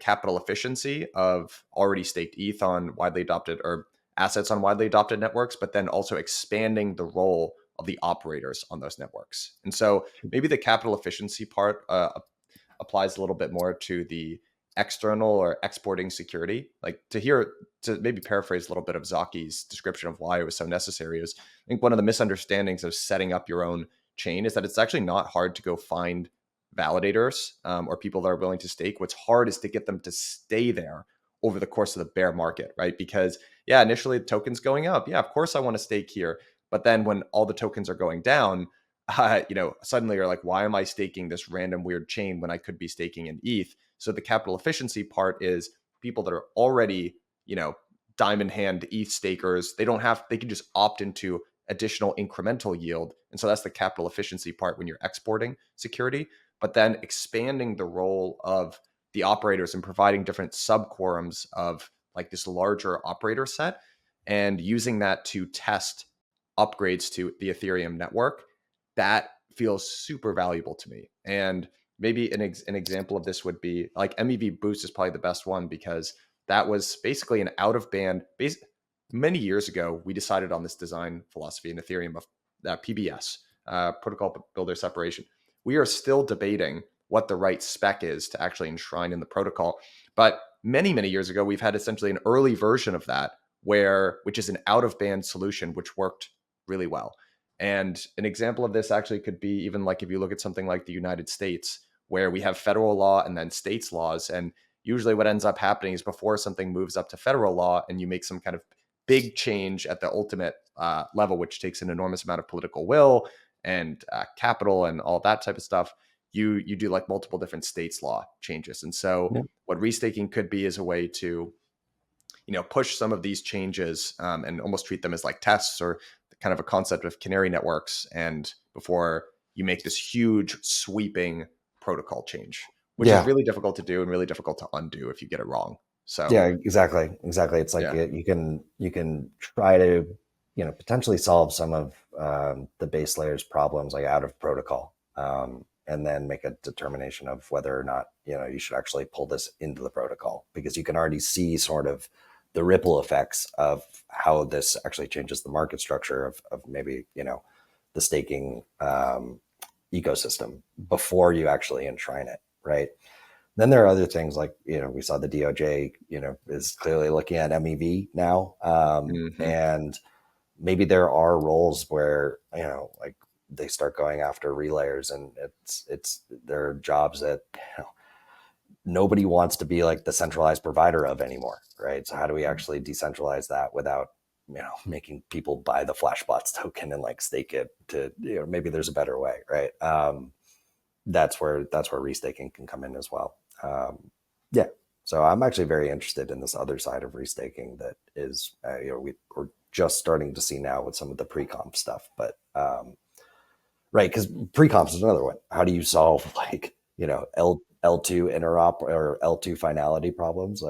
capital efficiency of already staked ETH on widely adopted or assets on widely adopted networks, but then also expanding the role of the operators on those networks. And so maybe the capital efficiency part applies a little bit more to the external or exporting security. Like to maybe paraphrase a little bit of Zaki's description of why it was so necessary is, I think one of the misunderstandings of setting up your own chain is that it's actually not hard to go find validators or people that are willing to stake. What's hard is to get them to stay there over the course of the bear market, right? Because initially the token's going up. Yeah, of course I want to stake here. But then when all the tokens are going down, suddenly you're like, why am I staking this random weird chain when I could be staking in ETH? So the capital efficiency part is people that are already, diamond hand ETH stakers. They can just opt into additional incremental yield. And so that's the capital efficiency part when you're exporting security, but then expanding the role of the operators and providing different subquorums of like this larger operator set and using that to test upgrades to the Ethereum network. That feels super valuable to me. And maybe an example of this would be like MEV Boost is probably the best one because that was basically an out of band. Many years ago, we decided on this design philosophy in Ethereum of PBS, protocol builder separation. We are still debating what the right spec is to actually enshrine in the protocol. But many, many years ago, we've had essentially an early version of that, which is an out of band solution, which worked really well. And an example of this actually could be even like if you look at something like the United States, where we have federal law and then states laws. And usually what ends up happening is before something moves up to federal law and you make some kind of big change at the ultimate level, which takes an enormous amount of political will and capital and all that type of stuff, you do like multiple different states law changes. And so what restaking could be is a way to push some of these changes and almost treat them as like tests or kind of a concept of canary networks, and before you make this huge sweeping protocol change, which is really difficult to do and really difficult to undo if you get it wrong. So exactly. It's like you can try to potentially solve some of the base layers problems like out of protocol, and then make a determination of whether or not, you should actually pull this into the protocol, because you can already see sort of the ripple effects of how this actually changes the market structure of maybe, the staking ecosystem before you actually enshrine it, right? Then there are other things like, we saw the DOJ, is clearly looking at MEV now. And maybe there are roles where, like they start going after relayers, and there are jobs that, nobody wants to be like the centralized provider of anymore, right? So how do we actually decentralize that without, making people buy the Flashbots token and like stake it to, maybe there's a better way, right? That's where restaking can come in as well. Yeah. So I'm actually very interested in this other side of restaking that is, we're just starting to see now with some of the pre-comp stuff, but right, because pre-comps is another one. How do you solve like, L2 interop or L2 finality problems?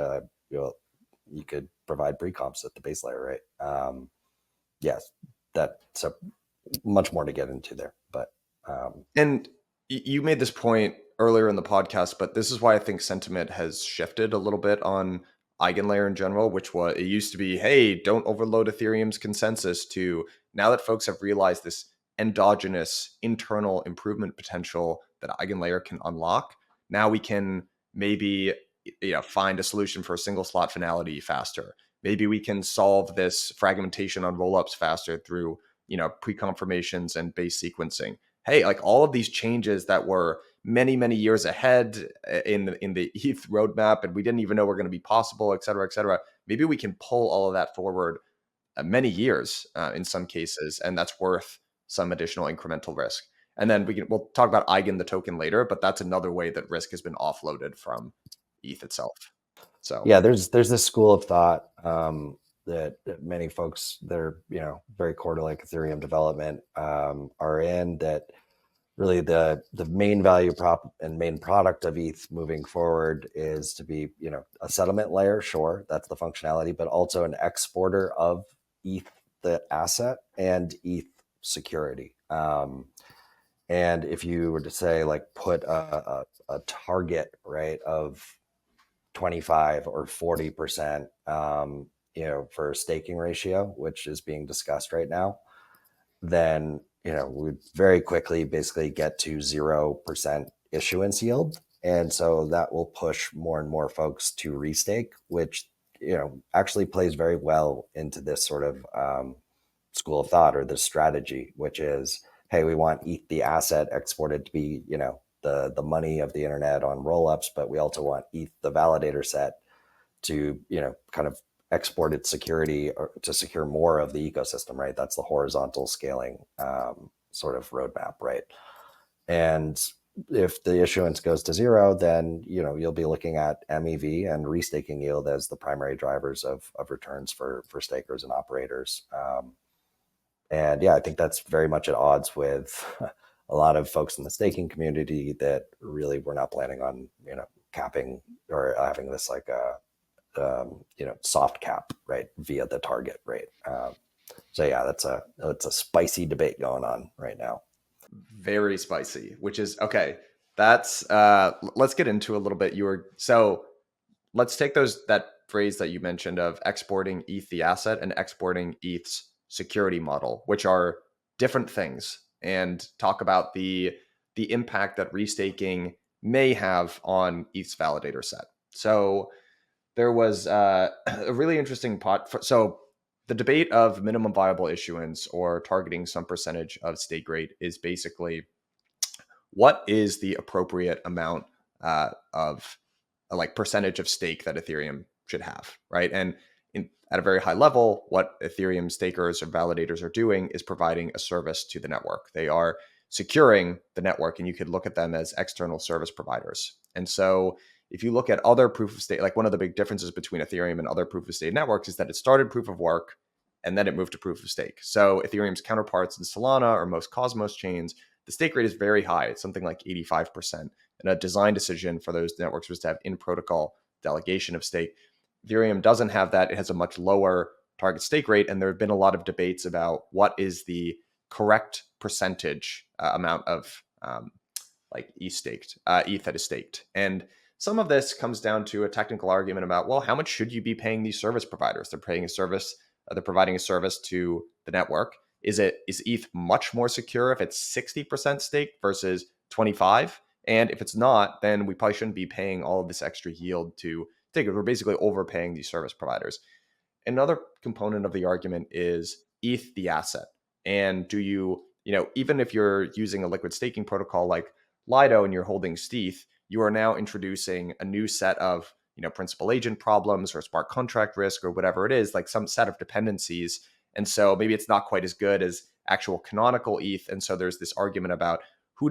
You could provide pre-comps at the base layer, right? Yes, that's much more to get into there, but And you made this point earlier in the podcast, but this is why I think sentiment has shifted a little bit on Eigen Layer in general, which was, it used to be, hey, don't overload Ethereum's consensus, to now that folks have realized this endogenous internal improvement potential that Eigen Layer can unlock. Now we can maybe find a solution for a single slot finality faster. Maybe we can solve this fragmentation on rollups faster through pre-confirmations and base sequencing. Hey, like all of these changes that were many years ahead in the ETH roadmap, and we didn't even know were going to be possible, et cetera, et cetera. Maybe we can pull all of that forward many years in some cases, and that's worth some additional incremental risk. And then we'll talk about Eigen the token later, but that's another way that risk has been offloaded from ETH itself. So yeah, there's this school of thought that many folks that are very core to like Ethereum development are in, that really the main value prop and main product of ETH moving forward is to be a settlement layer. Sure, that's the functionality, but also an exporter of ETH, the asset, and ETH security. And if you were to say like put a target, right, of 25 or 40%, for staking ratio, which is being discussed right now, then, we'd very quickly basically get to 0% issuance yield. And so that will push more and more folks to restake, which, actually plays very well into this sort of school of thought or this strategy, which is, hey, we want ETH, the asset, exported to be, the money of the internet on rollups, but we also want ETH, the validator set, to, kind of export its security or to secure more of the ecosystem, right? That's the horizontal scaling sort of roadmap, right? And if the issuance goes to zero, then you'll be looking at MEV and restaking yield as the primary drivers of returns for stakers and operators. And yeah, I think that's very much at odds with a lot of folks in the staking community that really were not planning on capping or having this like a soft cap, right, via the target rate. So yeah, that's a spicy debate going on right now. very spicy, which is okay. That's let's get into a little bit. So let's take that phrase that you mentioned of exporting ETH the asset and exporting ETH's security model, which are different things, and talk about the impact that restaking may have on ETH's validator set. So there was a really interesting so the debate of minimum viable issuance or targeting some percentage of stake rate is basically, what is the appropriate amount of like percentage of stake that Ethereum should have, right? And at a very high level, what Ethereum stakers or validators are doing is providing a service to the network. They are securing the network, and you could look at them as external service providers. And so if you look at other proof of stake, like one of the big differences between Ethereum and other proof of stake networks is that it started proof of work and then it moved to proof of stake. So Ethereum's counterparts in Solana or most Cosmos chains, the stake rate is very high. It's something like 85%. And a design decision for those networks was to have in-protocol delegation of stake. Ethereum doesn't have that. It has a much lower target stake rate. And there have been a lot of debates about what is the correct percentage amount of like ETH that is staked. And some of this comes down to a technical argument about, well, how much should you be paying these service providers? They're providing a service to the network. Is ETH much more secure if it's 60% staked versus 25? And if it's not, then we probably shouldn't be paying all of this extra yield to take it. We're basically overpaying these service providers. Another component of the argument is ETH the asset. And do you, even if you're using a liquid staking protocol like Lido and you're holding ETH, you are now introducing a new set of, principal agent problems or smart contract risk or whatever it is, like some set of dependencies. And so maybe it's not quite as good as actual canonical ETH. And so there's this argument about who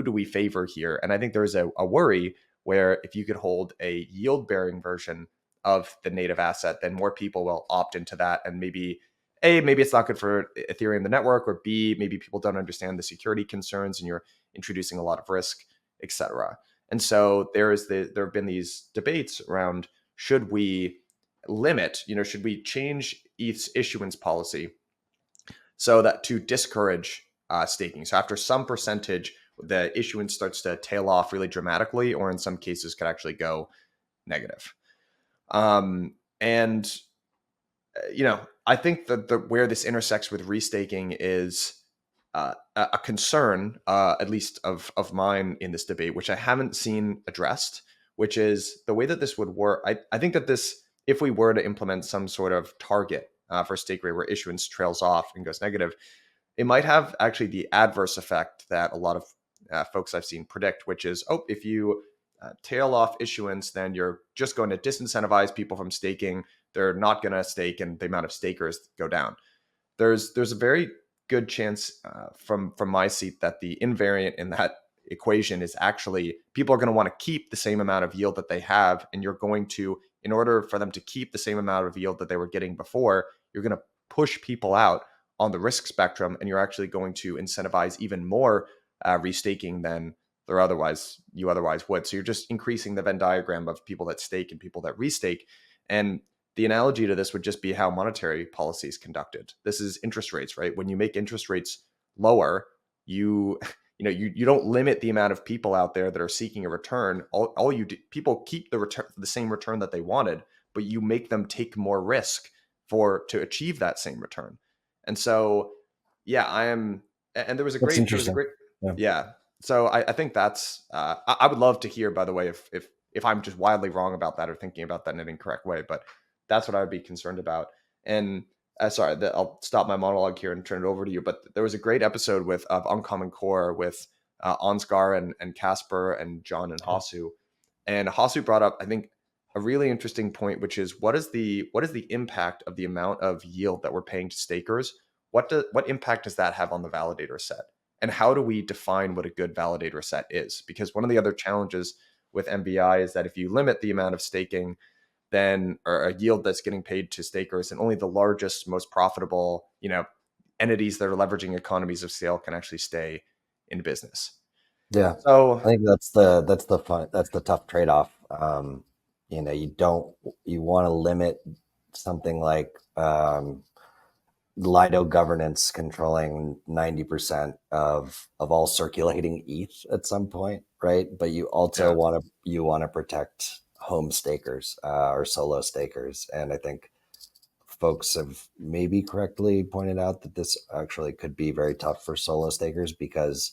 do we favor here? And I think there's a worry where if you could hold a yield bearing version of the native asset, then more people will opt into that. And maybe it's not good for Ethereum, the network, or B, maybe people don't understand the security concerns and you're introducing a lot of risk, etc. And so there have been these debates around, should we should we change ETH's issuance policy so that to discourage staking? So after some percentage, the issuance starts to tail off really dramatically, or in some cases could actually go negative. And I think that where this intersects with restaking is a concern, at least of mine in this debate, which I haven't seen addressed, which is the way that this would work. I think that this, if we were to implement some sort of target for stake rate where issuance trails off and goes negative, it might have actually the adverse effect that a lot of folks I've seen predict, which is, if you tail off issuance, then you're just going to disincentivize people from staking. They're not going to stake, and the amount of stakers go down. There's a very good chance from my seat that the invariant in that equation is actually people are going to want to keep the same amount of yield that they have, and you're going to, in order for them to keep the same amount of yield that they were getting before, you're going to push people out on the risk spectrum, and you're actually going to incentivize even more restaking than you otherwise would. So you're just increasing the Venn diagram of people that stake and people that restake. And the analogy to this would just be how monetary policy is conducted. This is interest rates, right? When you make interest rates lower, you don't limit the amount of people out there that are seeking a return. All you do, people keep the same return that they wanted, but you make them take more risk to achieve that same return. And so, and there was a That's great, interesting. yeah. So I think that's, I would love to hear, by the way, if I'm just wildly wrong about that or thinking about that in an incorrect way, but that's what I would be concerned about. And sorry, I'll stop my monologue here and turn it over to you. But there was a great episode of Uncommon Core with Ansgar and Casper and John and Hasu. And Hasu brought up, I think, a really interesting point, which is what is the impact of the amount of yield that we're paying to stakers? What impact does that have on the validator set? And how do we define what a good validator set is? Because one of the other challenges with MVI is that if you limit the amount of staking, then, or a yield that's getting paid to stakers, and only the largest, most profitable, entities that are leveraging economies of scale can actually stay in business. Yeah. So I think that's the tough trade-off. You want to limit something like Lido governance controlling 90% of all circulating ETH at some point, right? But you also want to protect home stakers or solo stakers, and I think folks have maybe correctly pointed out that this actually could be very tough for solo stakers because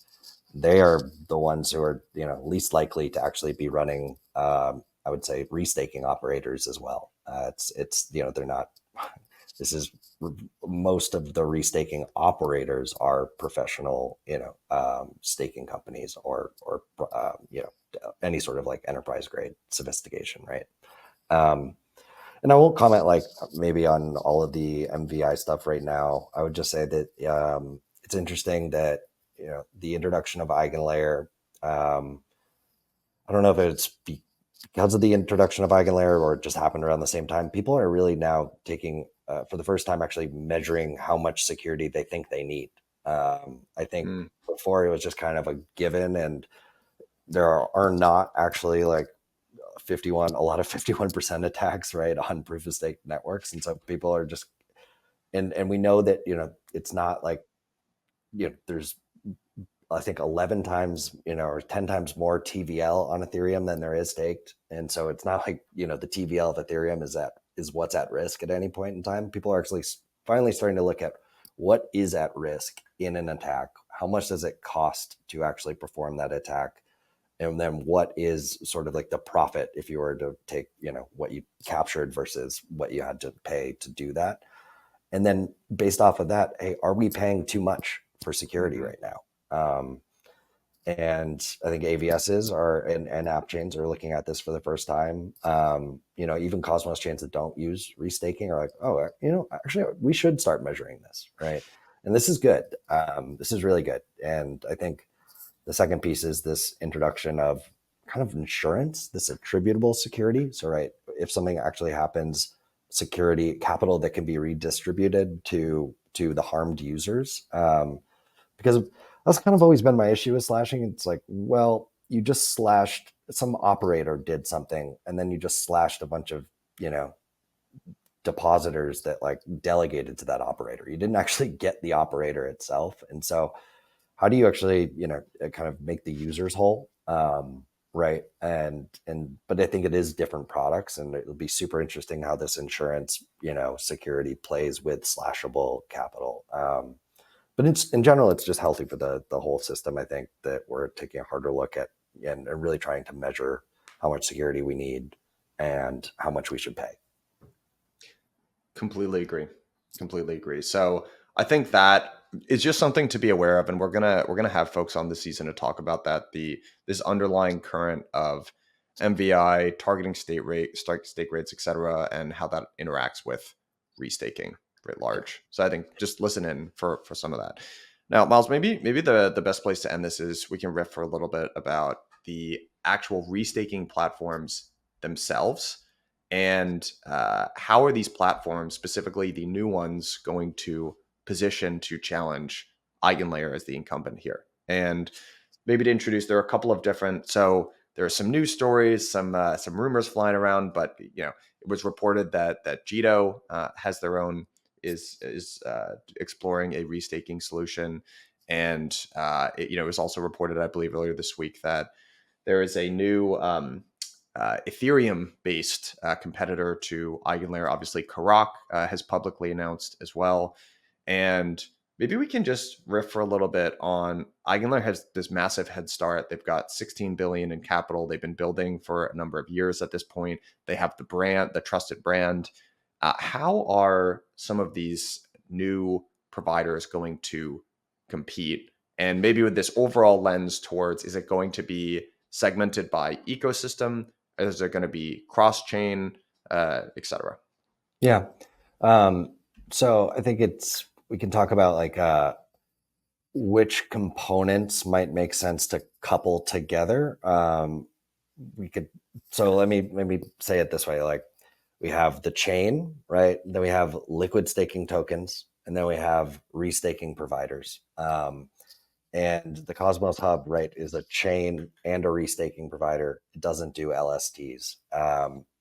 they are the ones who are least likely to actually be running I would say restaking operators as well. They're not. This is most of the restaking operators are professional, staking companies or any sort of like enterprise grade sophistication, right? And I won't comment like maybe on all of the MVI stuff right now. I would just say that it's interesting that the introduction of Eigen Layer. I don't know if it's because of the introduction of Eigen Layer or it just happened around the same time. People are really now taking for the first time actually measuring how much security they think they need. I think before it was just kind of a given, and there are not actually like a lot of 51% attacks, right, on proof of stake networks. And so people are just, and we know that, it's not like, there's I think 11 times, or 10 times more TVL on Ethereum than there is staked. And so it's not like, the TVL of Ethereum is what's at risk at any point in time. People are actually finally starting to look at what is at risk in an attack. How much does it cost to actually perform that attack? And then what is sort of like the profit if you were to take, what you captured versus what you had to pay to do that. And then based off of that, hey, are we paying too much for security right now? And I think AVSs and app chains are looking at this for the first time. Even Cosmos chains that don't use restaking are like, oh, actually, we should start measuring this, right? And this is good. This is really good. And I think the second piece is this introduction of kind of insurance, this attributable security. So, right, if something actually happens, security capital that can be redistributed to the harmed users. Because that's kind of always been my issue with slashing. It's like, well, you just slashed, some operator did something, and then you just slashed a bunch of, depositors that like delegated to that operator. You didn't actually get the operator itself. And so how do you actually, kind of make the users whole? Right. But I think it is different products, and it'll be super interesting how this insurance, security plays with slashable capital. But in general, it's just healthy for the whole system. I think that we're taking a harder look at and really trying to measure how much security we need and how much we should pay. Completely agree. So I think that is just something to be aware of, and we're gonna have folks on this season to talk about that, this underlying current of MVI targeting stake rates, etc., and how that interacts with restaking writ large. So I think just listen in for some of that. Now, Myles, maybe the best place to end this is we can riff for a little bit about the actual restaking platforms themselves. And how are these platforms, specifically the new ones, going to position to challenge Eigen Layer as the incumbent here? And maybe to introduce, there are a couple of different. So there are some news stories, some rumors flying around, but it was reported that Jito has their own is exploring a restaking solution, and it was also reported, I believe, earlier this week that there is a new Ethereum-based competitor to EigenLayer. Obviously, Karak has publicly announced as well. And maybe we can just riff for a little bit on EigenLayer has this massive head start. They've got 16 billion in capital. They've been building for a number of years at this point. They have the brand, the trusted brand. How are some of these new providers going to compete? And maybe with this overall lens towards, is it going to be segmented by ecosystem? Is there going to be cross-chain, etc.? Yeah. So I think we can talk about like which components might make sense to couple together. Let me say it this way: like we have the chain, right? Then we have liquid staking tokens, and then we have restaking providers. And the Cosmos Hub, right, is a chain and a restaking provider. It doesn't do LSTs.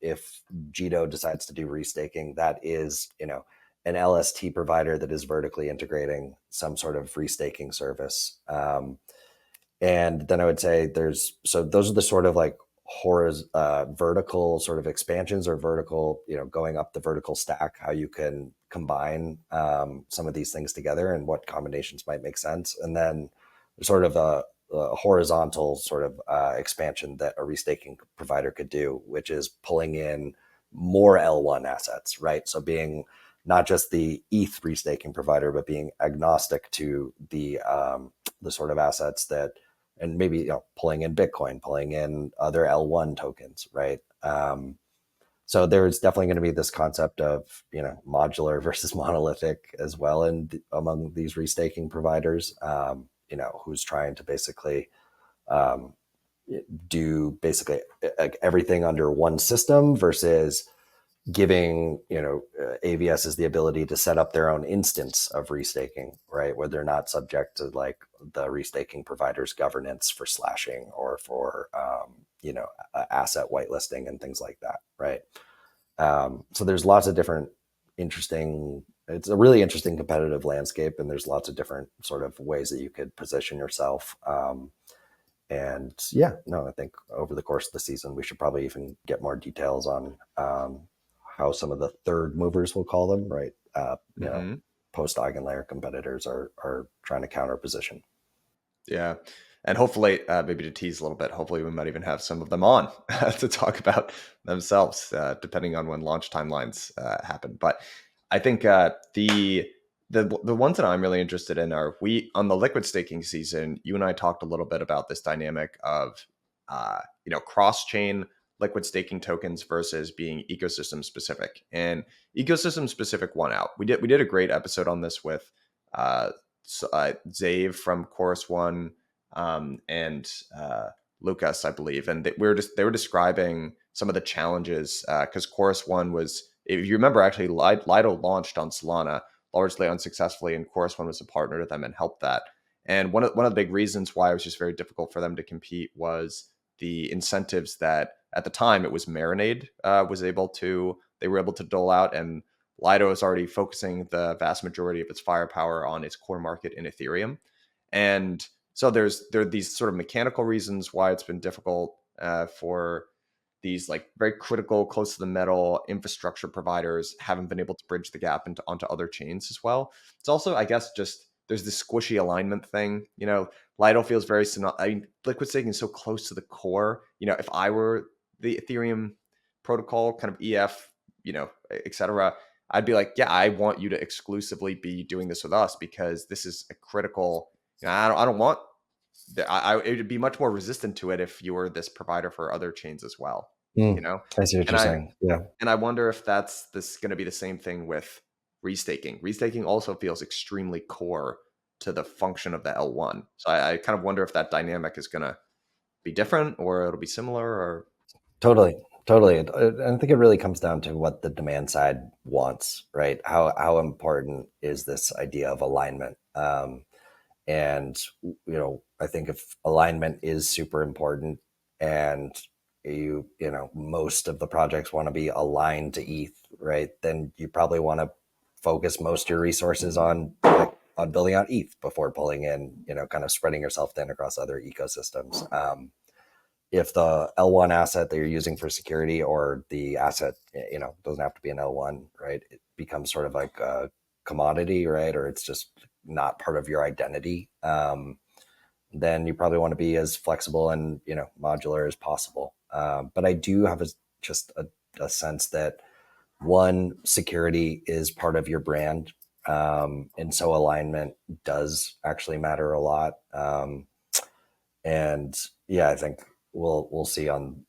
If Jito decides to do restaking, that is, an LST provider that is vertically integrating some sort of restaking service. And then I would say those are the sort of like vertical sort of expansions or vertical, going up the vertical stack, how you can combine some of these things together and what combinations might make sense. And then sort of a horizontal sort of expansion that a restaking provider could do, which is pulling in more L1 assets, right? So being not just the ETH restaking provider, but being agnostic to the sort of assets that, and maybe pulling in Bitcoin, pulling in other L1 tokens, right? So there's definitely going to be this concept of modular versus monolithic as well, and among these restaking providers, who's trying to basically do basically everything under one system versus giving AVSs the ability to set up their own instance of restaking, right, where they're not subject to like the restaking provider's governance for slashing or for asset whitelisting and things like that, right? So there's lots of different interesting it's a really interesting competitive landscape, and there's lots of different sort of ways that you could position yourself. And yeah, no, I think over the course of the season, we should probably even get more details on how some of the third movers, we'll call them, right? Mm-hmm. Post Eigen Layer competitors are trying to counter position. Yeah. And hopefully, maybe to tease a little bit, hopefully we might even have some of them on to talk about themselves, depending on when launch timelines happen. But I think the ones that I'm really interested in are we on the liquid staking season. You and I talked a little bit about this dynamic of cross chain liquid staking tokens versus being ecosystem specific. And ecosystem specific won out. We did a great episode on this with Zave from Chorus One and Lucas, I believe, and they were describing some of the challenges because Chorus One was, if you remember, actually Lido launched on Solana largely unsuccessfully, and Chorus One was a partner to them and helped that. And one of the big reasons why it was just very difficult for them to compete was the incentives that at the time it was Marinade they were able to dole out, and Lido is already focusing the vast majority of its firepower on its core market in Ethereum. And so there are these sort of mechanical reasons why it's been difficult for these like very critical, close to the metal infrastructure providers haven't been able to bridge the gap onto other chains as well. It's also, I guess, just there's this squishy alignment thing. Lido feels very, liquid staking is so close to the core. If I were the Ethereum protocol, kind of EF, et cetera, I'd be like, yeah, I want you to exclusively be doing this with us because this is a critical. I don't want. It would be much more resistant to it if you were this provider for other chains as well. I see what you're saying. Yeah, and I wonder if that's going to be the same thing with restaking. Restaking also feels extremely core to the function of the L1. So I kind of wonder if that dynamic is going to be different or it'll be similar or. Totally. I think it really comes down to what the demand side wants, right? How important is this idea of alignment? And I think if alignment is super important, and most of the projects want to be aligned to ETH, right? Then you probably want to focus most of your resources on building out ETH before pulling in, kind of spreading yourself thin across other ecosystems. If the L1 asset that you're using for security, or the asset, doesn't have to be an L1, right? It becomes sort of like a commodity, right? Or it's just not part of your identity. Then you probably want to be as flexible and, modular as possible. But I do have a sense that one, security is part of your brand. And so alignment does actually matter a lot. And yeah, I think we'll see on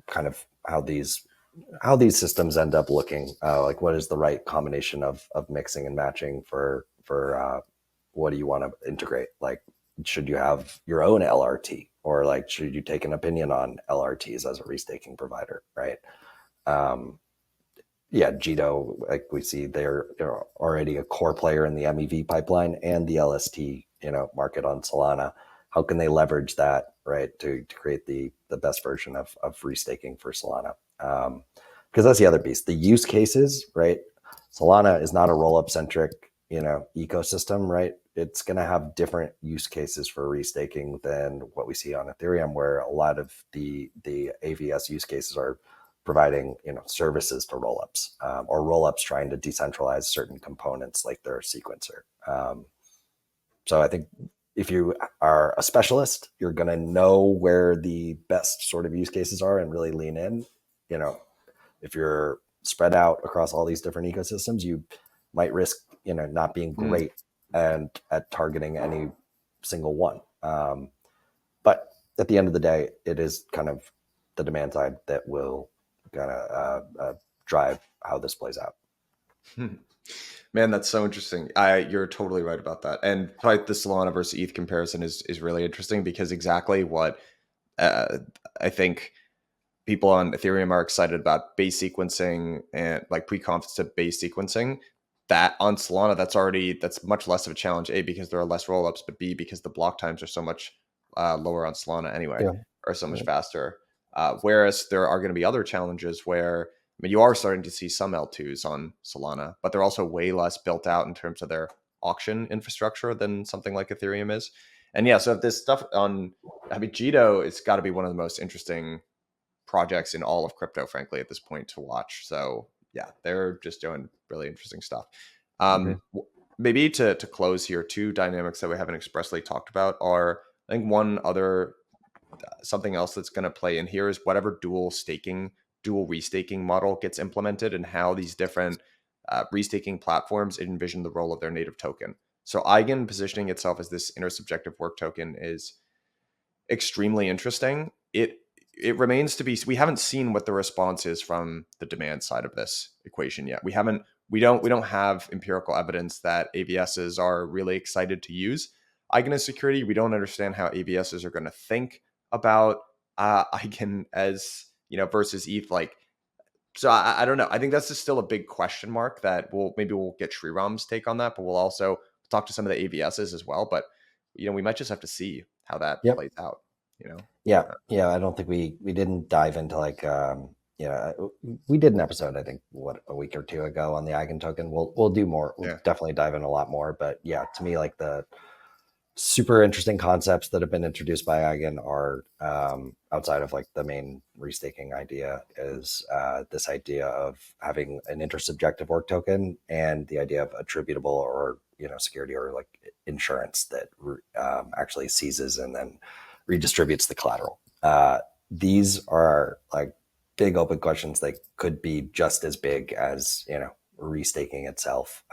kind of how these systems end up looking, like what is the right combination of mixing and matching for what do you want to integrate? Like, should you have your own LRT, or like should you take an opinion on LRTs as a restaking provider, right? Yeah, Jito, like we see they're already a core player in the MEV pipeline and the LST market on Solana. How can they leverage that, right, to create the best version of restaking for Solana? Because that's the other piece. The use cases, right? Solana is not a roll-up centric, ecosystem, right? It's going to have different use cases for restaking than what we see on Ethereum, where a lot of the AVS use cases are providing, services to rollups, or rollups trying to decentralize certain components like their sequencer. So I think if you are a specialist, you're going to know where the best sort of use cases are and really lean in. If you're spread out across all these different ecosystems, you might risk, not being great and at targeting any single one. But at the end of the day, it is kind of the demand side that will kind of drive how this plays out. Man, that's so interesting. You're totally right about that. And probably the Solana versus ETH comparison is really interesting because exactly what I think people on Ethereum are excited about, base sequencing and like pre-conf to base sequencing. That on Solana, that's much less of a challenge. A, because there are less rollups, but B, because the block times are so much lower on Solana anyway, or so much faster. Whereas there are going to be other challenges where mean, you are starting to see some L2s on Solana, but they're also way less built out in terms of their auction infrastructure than something like Ethereum is. And yeah, so if this stuff on, I mean, Jito, it's got to be one of the most interesting projects in all of crypto, frankly, at this point to watch. So yeah, they're just doing really interesting stuff. Maybe to close here, two dynamics that we haven't expressly talked about are, I think one other something else that's going to play in here is whatever dual restaking model gets implemented, and how these different restaking platforms envision the role of their native token. So Eigen positioning itself as this intersubjective work token is extremely interesting. It remains to be, we haven't seen what the response is from the demand side of this equation yet. We don't have empirical evidence that AVSs are really excited to use Eigen as security. We don't understand how AVSs are going to think about Eigen as, versus ETH. So I don't know. I think that's just still a big question mark that we'll get Shriram's take on that, but we'll also talk to some of the AVSs as well. But we might just have to see how that plays out. Yeah. I don't think we didn't dive into we did an episode, I think, a week or two ago on the Eigen token. We'll do more. We'll definitely dive in a lot more. But yeah, to me, like the super interesting concepts that have been introduced by Eigen are outside of like the main restaking idea is this idea of having an intersubjective work token and the idea of attributable or security or like insurance that actually seizes and then redistributes the collateral. These are like big open questions that could be just as big as restaking itself.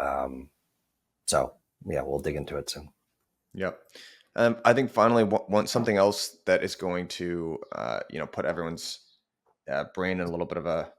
So yeah, we'll dig into it soon. Yep. I think finally, something else that is going to, put everyone's brain in a little bit of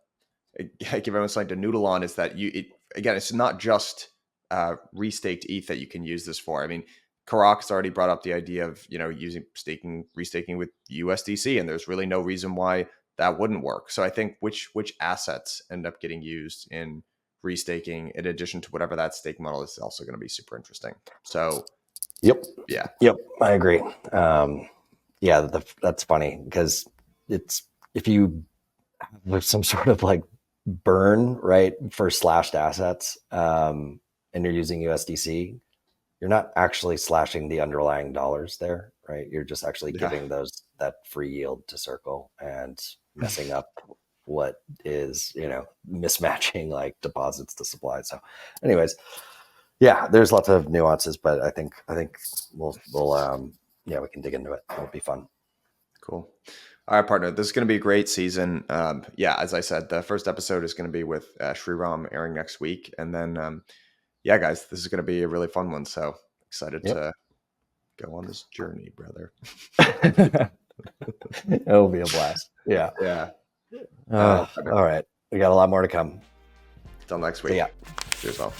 give everyone something to noodle on, is that it's not just restaked ETH that you can use this for. I mean, Karak's already brought up the idea of, using restaking with USDC, and there's really no reason why that wouldn't work. So I think which assets end up getting used in restaking, in addition to whatever that stake model is, also going to be super interesting. So. Yep. Yeah. Yep. I agree. That's funny because if you have some sort of like burn right for slashed assets, and you're using USDC, you're not actually slashing the underlying dollars there, right? You're just actually giving that free yield to Circle and messing up what is, mismatching like deposits to supply. So anyways, yeah, there's lots of nuances, but I think we'll we can dig into it. It'll be fun. Cool. All right, partner. This is going to be a great season. As I said, the first episode is going to be with Shriram airing next week, and then guys, this is going to be a really fun one. So excited to go on this journey, brother. It'll be a blast. Yeah. Yeah. All right, we got a lot more to come. Till next week. Yeah. Cheers all.